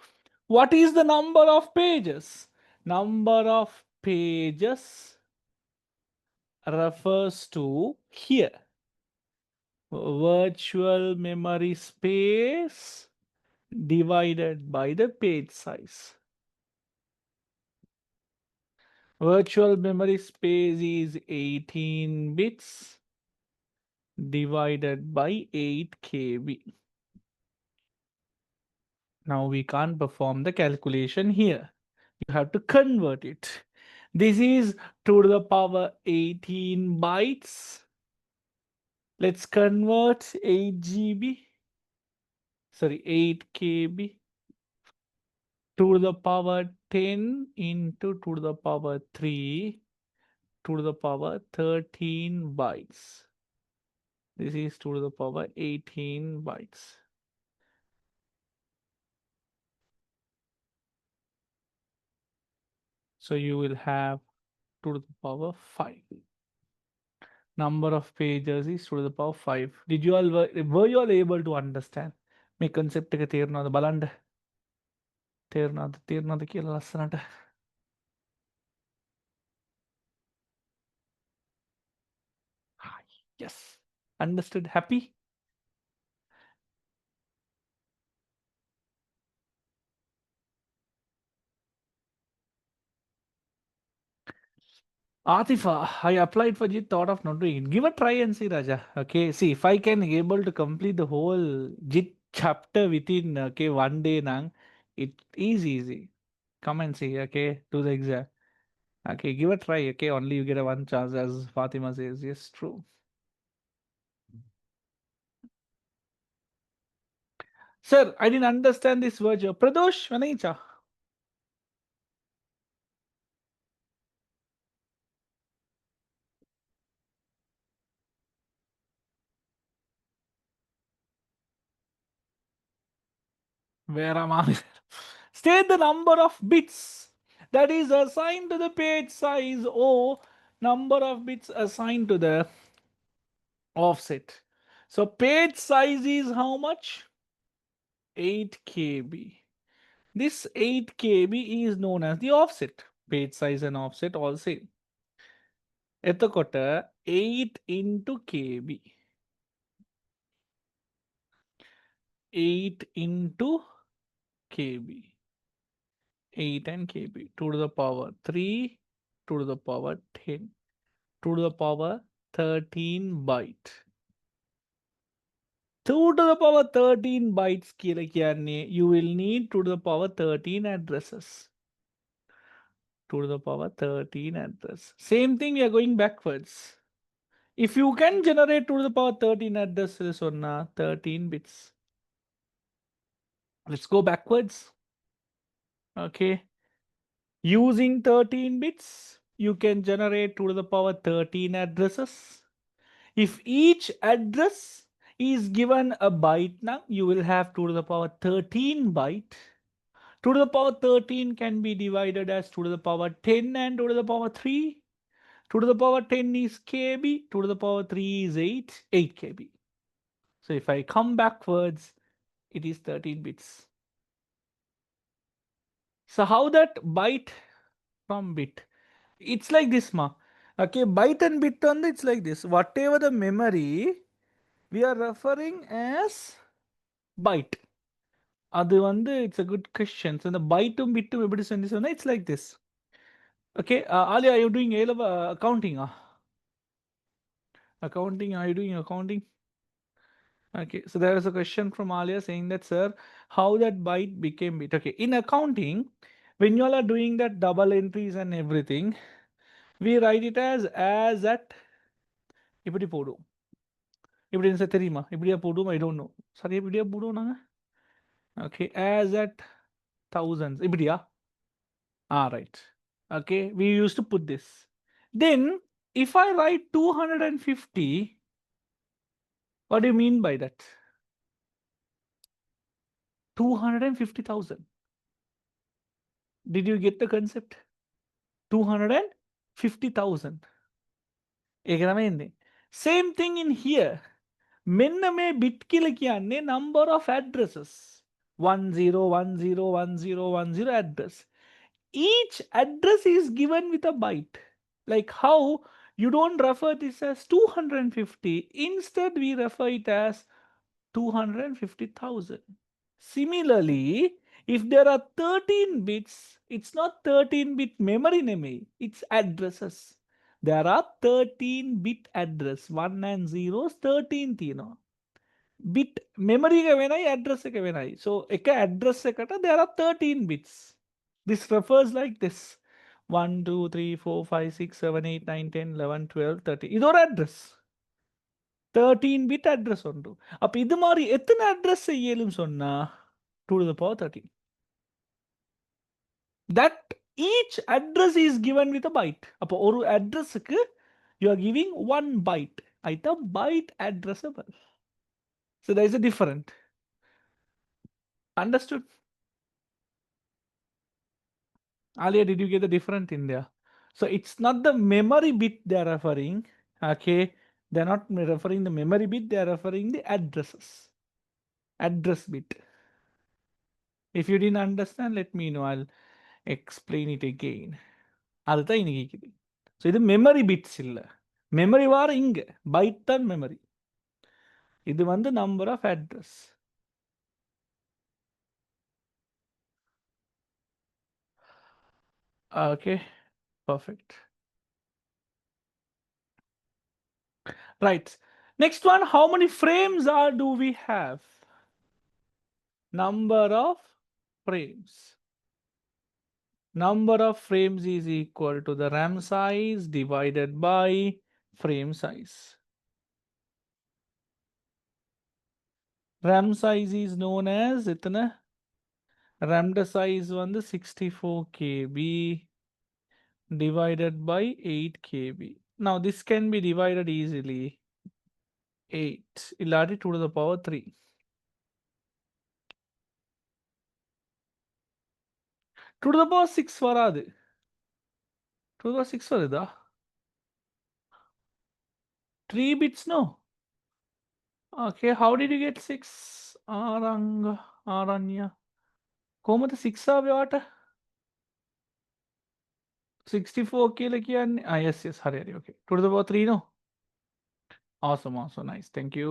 What is the number of pages? Number of pages refers to here virtual memory space divided by the page size. Virtual memory space is 18 bits divided by 8 KB. Now we can't perform the calculation here. You have to convert it. This is 2 to the power 18 bytes. Let's convert 8 GB. Sorry, 8 KB. 2 to the power 10 into 2 to the power 3. 2 to the power 13 bytes. This is 2 to the power 18 bytes. So you will have 2 to the power 5. Number of pages is 2 to the power 5. Did you all were you all able to understand? මේ concept එක තේරුණාද බලන්න? තේරුණාද කියලා ලස්සනට? Yes. Understood. Happy? Atifa, I applied for JIT, thought of not doing it. Give a try and see, Raja. Okay, see if I can able to complete the whole JIT chapter within 1 day, nang, it is easy. Come and see. Okay, do the exam. Okay, give a try. Okay, only you get a one chance, as Fatima says. Yes, true. Sir, I didn't understand this word. Pradosh, Vanicha. Where am I? State the number of bits that is assigned to the page size or number of bits assigned to the offset. So page size is how much? 8 KB. This 8 KB is known as the offset. Page size and offset all same. එතකොට 8 into KB. 8 into KB. 8 and KB. 2 to the power 3, 2 to the power 10, 2 to the power 13 byte. 2 to the power 13 bytes you will need 2 to the power 13 addresses. to the power 13 address. Same thing, we are going backwards. If you can generate to the power 13 addresses on 13 bits, let's go backwards. Okay. Using 13 bits, you can generate to the power 13 addresses. If each address is given a byte now, you will have to the power 13 byte. 2 to the power 13 can be divided as 2 to the power 10 and 2 to the power 3. 2 to the power 10 is KB, 2 to the power 3 is 8 KB. So if I come backwards, it is 13 bits. So how that byte from bit? It's like this, ma. Okay, byte and bit on it's like this. Whatever the memory, we are referring as byte. அது வந்து it's a good question. So the byte and bit எப்படி சொல்லி சொன்னா it's like this. Okay, Ali, are you doing A level accounting? Accounting, are you doing accounting? Okay, so there is a question from Alia saying that, sir, how that byte became bit? Okay, in accounting, when you all are doing that double entries and everything, we write it as at இப்படி போடும். இப்படின்னு sir தெரியுமா? இப்படியா போடும்? I don't know. சரியா இப்படியா போடும் நாங்க? Okay, as at thousands. இப்படியா? Right. Okay, we used to put this. Then, if I write 250, what do you mean by that? 250,000. Did you get the concept? 250,000. Ekramende. Same thing in here. Menname bit kilakiyanne number of addresses. 10101010 address. Each address is given with a byte. Like how you don't refer this as 250. Instead, we refer it as 250,000. Similarly, if there are 13 bits, it's not 13-bit memory name, it's addresses. There are 13-bit address, 1 and 0s, 13th, Bit memory ka venai, address ka venai. So, eka address se kata, there are 13 bits. This refers like this. 1, 2, 3, 4, 5, 6, 7, 8, 9, 10, 11, 12, 13. This is address. 13-bit address உண்டு. அப்ப இது மாதிரி எத்தனை address செய்யலும் சொன்னா 2 to the power 13. That each address is given with a byte. அப்ப ஒரு addressக்கு you are giving one byte. It's a byte addressable. So there is a different. Understood? Alia, did you get the different in there? So it's not the memory bit they are referring. Okay, they're not referring the memory bit, they are referring the addresses. Address bit. If you didn't understand, let me know. I'll explain it again. அதுதான் இன்னைக்கு கேக்குது. So இது memory bits இல்லை. Memory வார இங்க byte தான் memory. இது வந்து number of address. Okay, perfect. Right. Next one, how many frames do we have? Number of frames. Number of frames is equal to the RAM size divided by frame size. RAM size is known as itna. RAM size வந்து 64 KB divided by 8 KB. Now this can be divided easily. 8 இல்லாட்டி 2 to the power 3. 2 to the power 6 வராது. 2 to the power 6 வருதா? 3 bits no. Okay, how did you get 6? ආරංග කොහොමද 6 ආවේ වාට? 64 කියලා කියන්නේ. Yes, හරි හරි. Okay. 2 to the power 3 no. Awesome, nice. Thank you.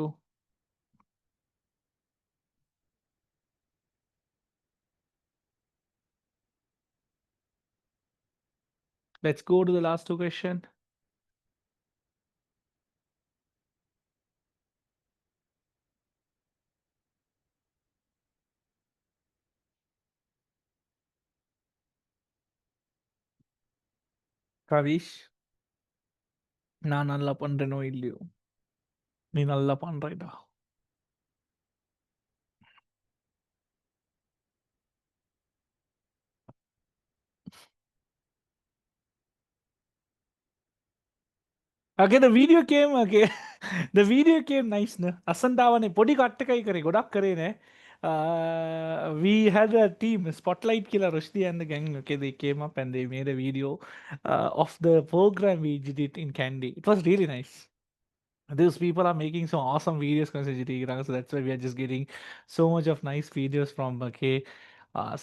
Let's go to the last two questions. Kavish, நான் நல்லா பண்றேனோ இல்லையோ, நீ நல்லா பண்றடா. Okay, the video came, okay. The video came nice, ne? අසන්තාවනේ පොඩි කට් එකයි කරේ, ගොඩක් කරේ නෑ. We had a team, Spotlight Killer, Rushdie and the gang. Okay, they came up and they made a video of the program we did it in Kandy. It was really nice. Those people are making some awesome videos, so that's why we are just getting so much of nice videos from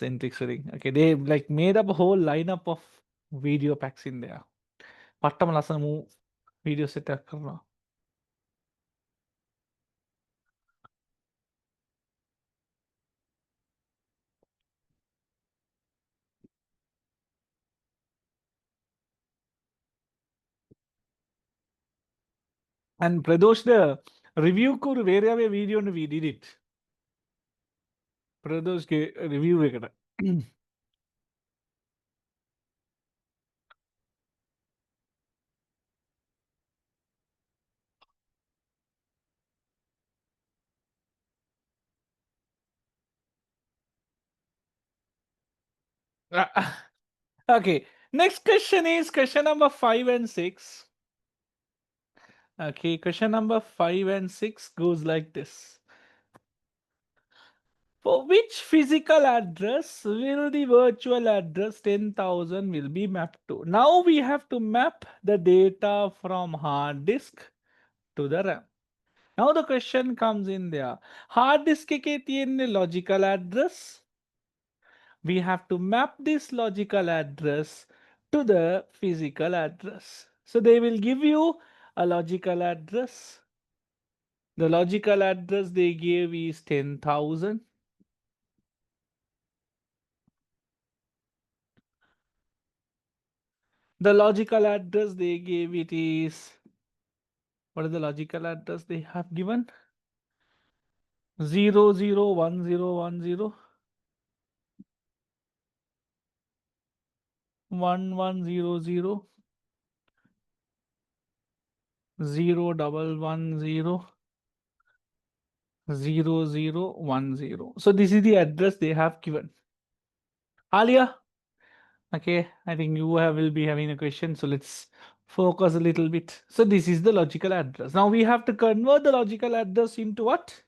Centrix. Okay, they like made up a whole lineup of video packs in there. Pattam lasamu video set karna. And Pradosh, the review ko where video and we did it. Pradosh ke review ekada. Okay, next question is question number 5 and 6. Okay, question number 5 and 6 goes like this. For which physical address will the virtual address 10,000 will be mapped to? Now we have to map the data from hard disk to the RAM. Now the question comes in there. Hard disk ke tienne logical address. We have to map this logical address to the physical address. So they will give you a logical address. The logical address they gave is 10,000. The logical address they gave it is, what is the logical address they have given? 001010 1100 0110 0010. So this is the address they have given. Alia, okay, I think you will be having a question. So let's focus a little bit. So this is the logical address. Now we have to convert the logical address into what?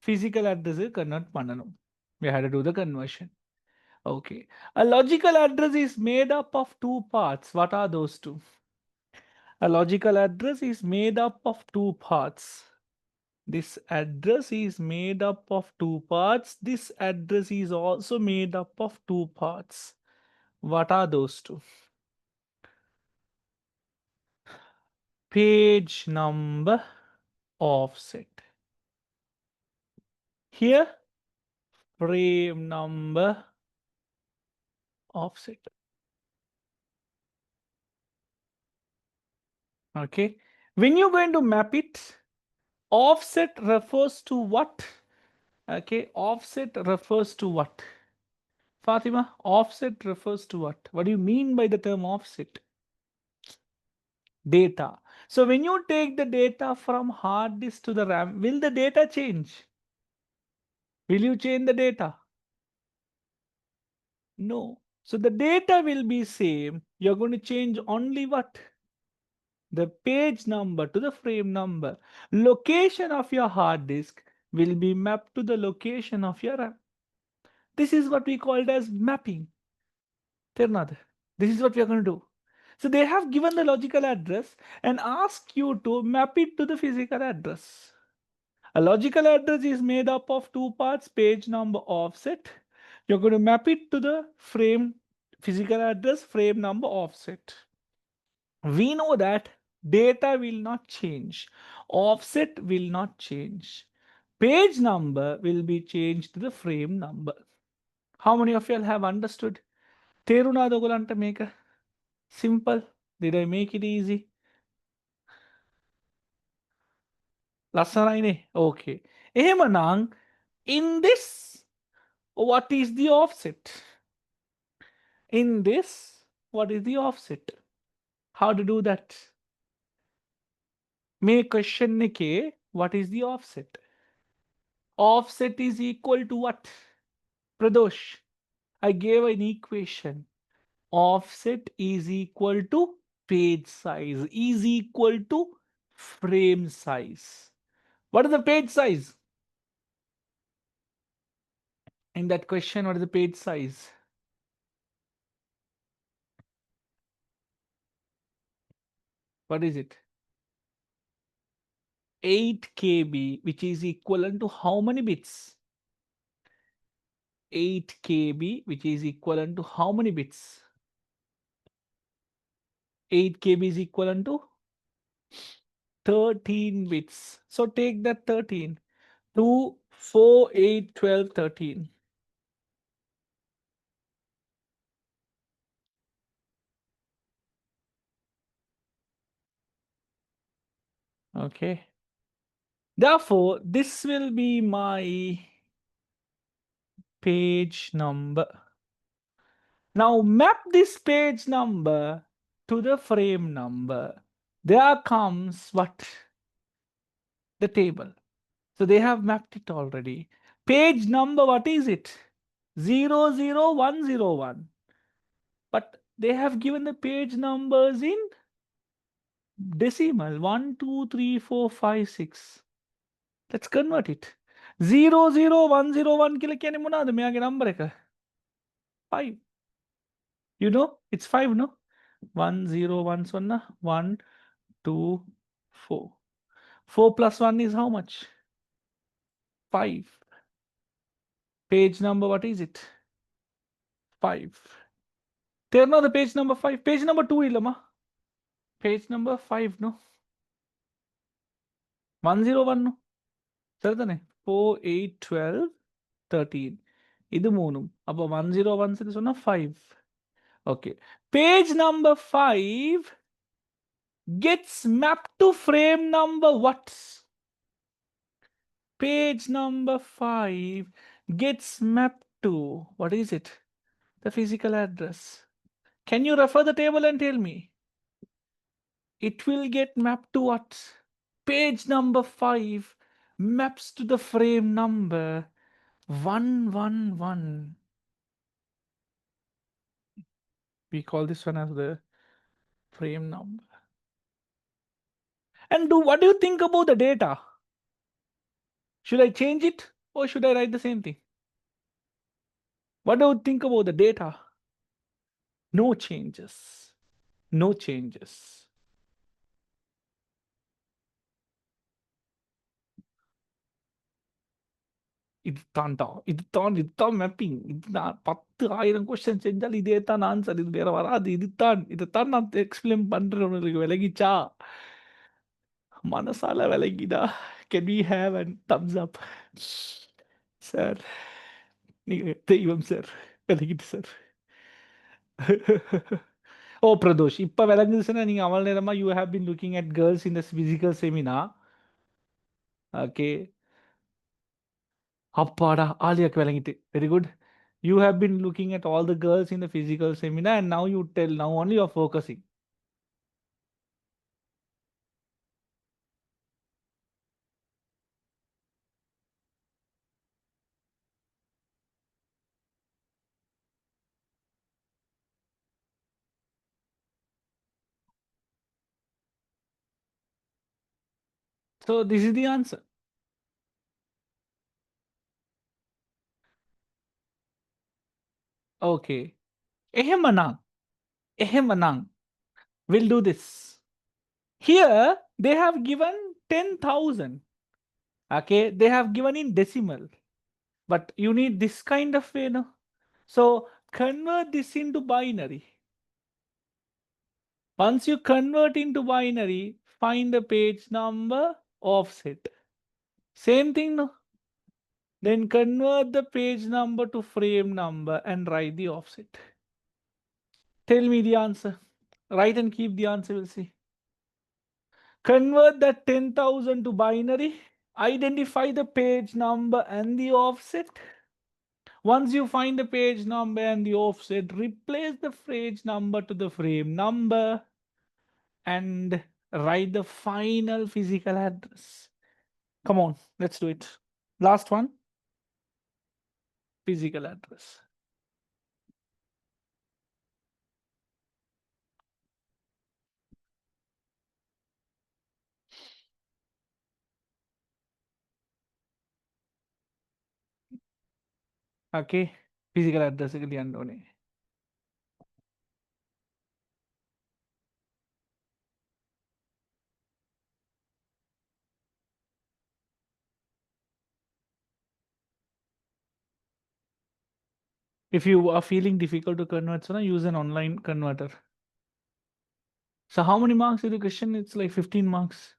Physical address convert pananum. We had to do the conversion. Okay. A logical address is made up of two parts. What are those two? A logical address is made up of two parts. This address is made up of two parts. This address is also made up of two parts. What are those two? Page number, offset. Here, frame number, offset. Okay. When you're going to map it, offset refers to what? Okay. Offset refers to what? Fatima, offset refers to what? What do you mean by the term offset? Data. So when you take the data from hard disk to the RAM, will the data change? Will you change the data? No. So the data will be same. You're going to change only what? The page number to the frame number. Location of your hard disk will be mapped to the location of your RAM. This is what we called as mapping. Tirnad. This is what we are going to do. So they have given the logical address and ask you to map it to the physical address. A logical address is made up of two parts, page number, offset. You're going to map it to the frame, physical address, frame number, offset. We know that data will not change. Offset will not change. Page number will be changed to the frame number. How many of you have understood? Terunadogolanta maker. Simple. Did I make it easy? Lasanaine. Okay. Emanang, in this, what is the offset? In this, what is the offset? How to do that? May question ke, what is the offset? Offset is equal to what? Pradosh, I gave an equation. Offset is equal to page size is equal to frame size. What is the page size? In that question, what is the page size? What is it? 8 KB, which is equivalent to how many bits? 8 KB, which is equivalent to how many bits? 8 KB is equivalent to 13 bits. So take that 13. 2, 4, 8, 12, 13. Okay. Therefore, this will be my page number. Now map this page number to the frame number. There comes what? The table. So they have mapped it already. Page number, what is it? 00101. But they have given the page numbers in decimal 1, 2, 3, 4, 5, 6. Let's convert it. 00101 කියලා කියන්නේ මොනවාද මෙයාගේ number එක? 5. You know, it's 5, no? 101 sonna 1, 2, 4. 4 plus 1 is how much? 5. Page number, what is it? 5. The page number 5. Page number 2 illama. Page number 5, no? 101, no? Saradane. 4, 8, 12, 13. Idu moonum. Appo 101 sili sonna 5. Okay. Page number 5 gets mapped to frame number what? Page number 5 gets mapped to, what is it? The physical address. Can you refer the table and tell me? It will get mapped to what? Page number 5 maps to the frame number 111. We call this one as the frame number. And what do you think about the data? Should I change it or should I write the same thing? What do you think about the data? No changes. No changes. இதுதான் mapping. இதுதான் 10,000 question செஞ்சால் இதே தான் answer. இது வேற வராது. இதுதான் நான் எக்ஸ்பிளைன் பண்றேன். உங்களுக்கு விளங்கிச்சா? மனசால விளங்கிதா? Can we have a thumbs up? Sir, நீங்க தெய்வம் சார். விளங்கிட்டு சார். ஓ பிரதோஷ், இப்ப விளங்குதுன்னா நீங்க அவ்வளவு நேரமா you have been looking at girls in the physical seminar. Okay. அப்பாடா, ஆலியாக்கு விளங்கிட்டு. Very good. You have been looking at all the girls in the physical seminar and now you tell, now only you are focusing. So this is the answer. Okay. එහෙමනම් we'll do this. Here they have given 10,000. Okay, they have given in decimal. But you need this kind of way, no? So convert this into binary. Once you convert into binary, find the page number, offset. Same thing, no? Then convert the page number to frame number and write the offset. Tell me the answer. Write and keep the answer, we'll see. Convert that 10,000 to binary. Identify the page number and the offset. Once you find the page number and the offset, replace the page number to the frame number. and write the final physical address. Come on, let's do it. Last one, physical address. Okay, physical address unknown. If you are feeling difficult to convert, so now use an online converter. So how many marks is the question? It's like 15 marks.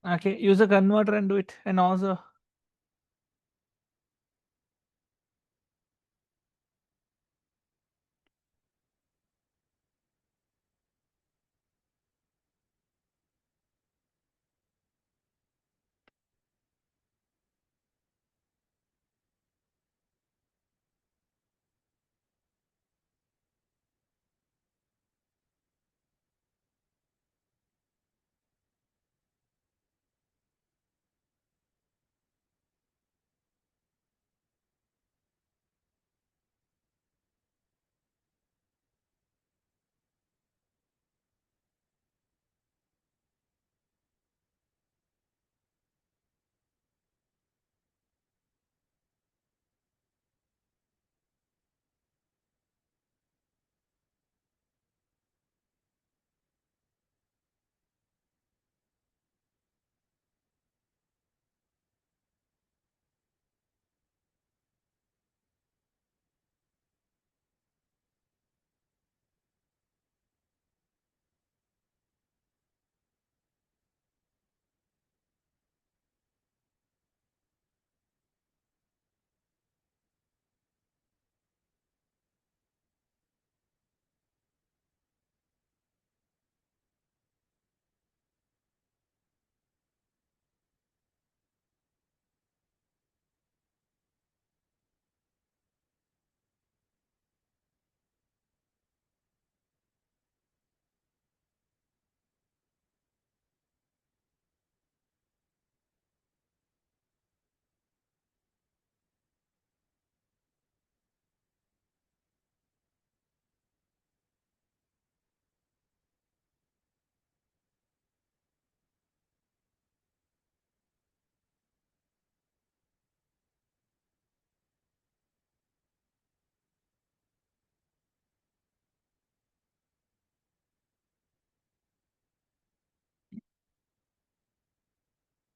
Okay, use a converter and do it. And also,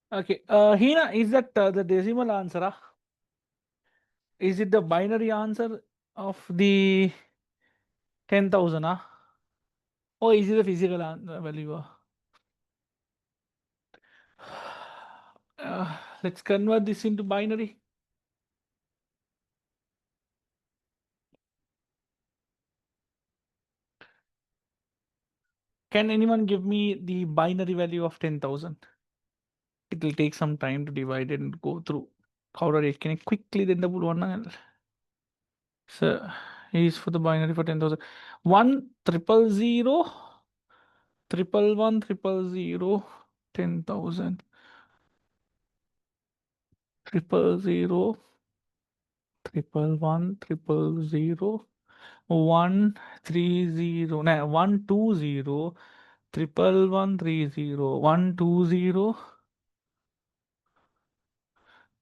okay. Hina, is that the decimal answer? Is it the binary answer of the 10,000? Or is it the physical value? Let's convert this into binary. Can anyone give me the binary value of 10,000? It will take some time to divide it and go through. Can I quickly then the one? So is for the binary for 10,000. 1,000,000, 1,1,1,000, 10,000. 0,000, 1,1,1,000, 1,30. No, 1,20, 1,1,1,30, 1,20,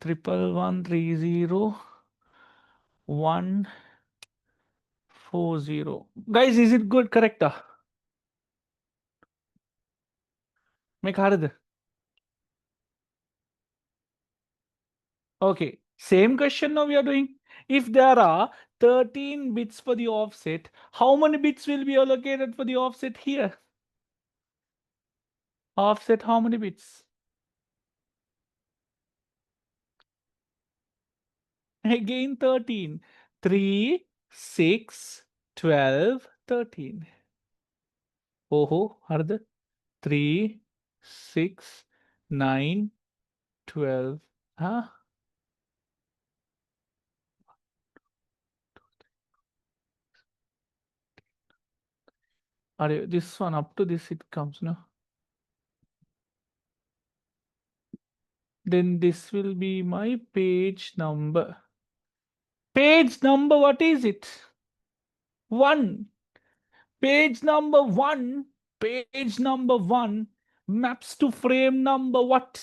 1,1,1,30, 1,40. Guys, is it good? Correct? Make hard. Okay, same question now we are doing. If there are 13 bits for the offset, how many bits will be allocated for the offset here? Offset how many bits? Again 13. 3, 6, 12, 13. Oh, Harda. 3, 6, 9, 12. Huh? This one up to this it comes, no? Then this will be my page number. Page number, what is it? 1. Page number 1. Page number 1 maps to frame number what?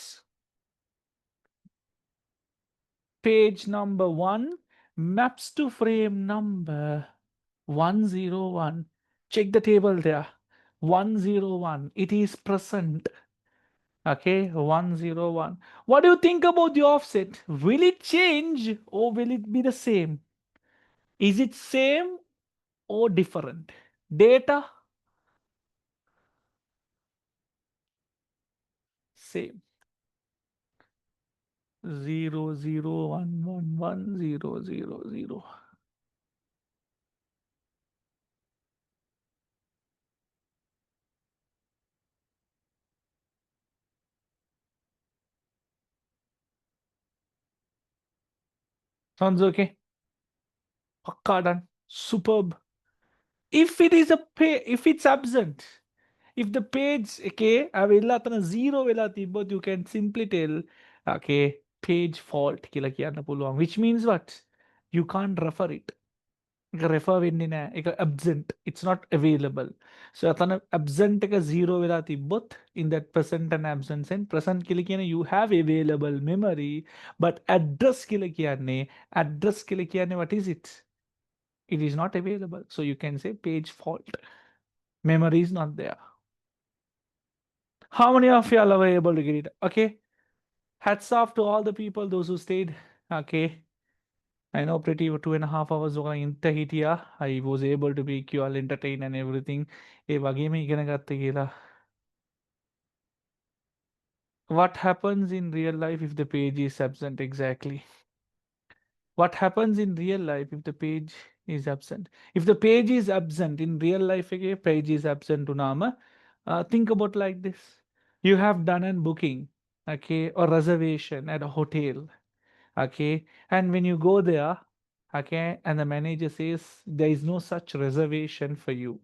Page number 1 maps to frame number 101. Check the table there. 101. It is present. Okay, 101. What do you think about the offset? Will it change or will it be the same? Is it same or different? Data, same. 0 0 1 1 1 0 0 0. Sounds okay? Pakka done. Superb. If it is if it's absent, if the page okay avella athana zero vela තිබ්බොත් you can simply tell okay page fault කියලා කියන්න පුළුවන්, which means what? You can't refer it. ඒක refer වෙන්නේ නැහැ. ඒක absent. It's not available. So අතන absent එක zero වෙලා තිබ්බොත් in that present and absent sense, present කියලා කියන්නේ you have available memory, but address කියලා කියන්නේ what is it? It is not available. So you can say page fault. Memory is not there. How many of y'all were able to get it? Okay. Hats off to all the people, those who stayed. Okay. I know pretty 2.5 hours in Tahiti. I was able to make you all entertained and everything. What happens in real life if the page is absent? Exactly. What happens in real life if the page is absent? If the page is absent in real life, okay, page is absent to Nama. Think about like this. You have done a booking, okay, or reservation at a hotel, okay, and when you go there, okay, and the manager says there is no such reservation for you,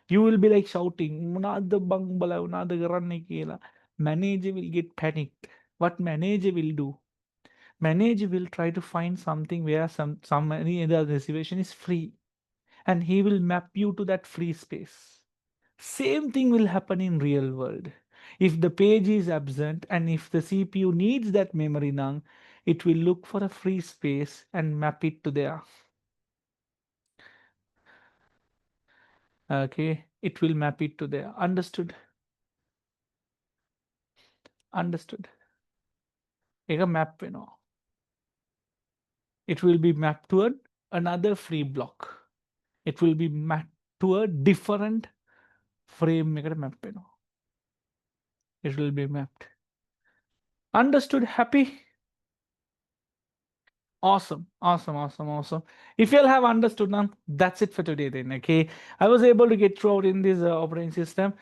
you will be like shouting, "Unada bang bala, unada garanne kela." Manager will get panicked. What manager will do? Manager will try to find something where some any other reservation is free, and he will map you to that free space. Same thing will happen in real world. If the page is absent and if the CPU needs that memory nang, it will look for a free space and map it to there. Okay, it will map it to there. Understood? Understood. Take a map, it will be mapped to another free block. It will be mapped to a different frame. Map, it will be mapped. Understood? Happy? Awesome, awesome, awesome, awesome. If you'll have understood now, that's it for today then, okay? I was able to get throughout in this operating system.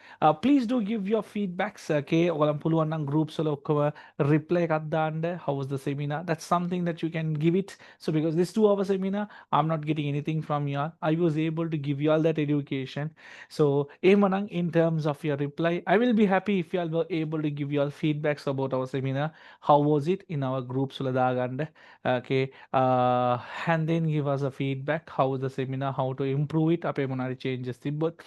Please do give your feedbacks, okay? Walang puluhan ng groups or reply kadda how was the seminar? That's something that you can give it. So because this 2 hour seminar, I'm not getting anything from you all. I was able to give you all that education. So emanang in terms of your reply, I will be happy if you all were able to give you all feedbacks about our seminar. How was it in our groups? Okay, and then give us a feedback how the seminar, how to improve it, අපේ මොනාරි changes තිබ්බොත්.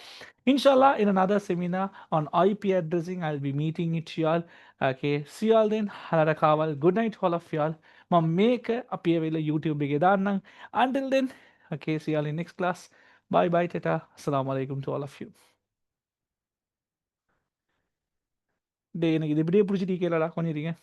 Inshallah, in another seminar on IP addressing, I'll be meeting it y'all. Okay, see y'all then. Halada kawal. Good night all of y'all. මම මේක අපි වෙල YouTube එකේ දාන්නම්. Until then, okay, see y'all in next class. Bye bye tata. Assalamu alaikum to all of you. Day எனக்கு இது இப்படியே பிடிச்சிட்டு கேளடா கொஞ்சம் இருங்க.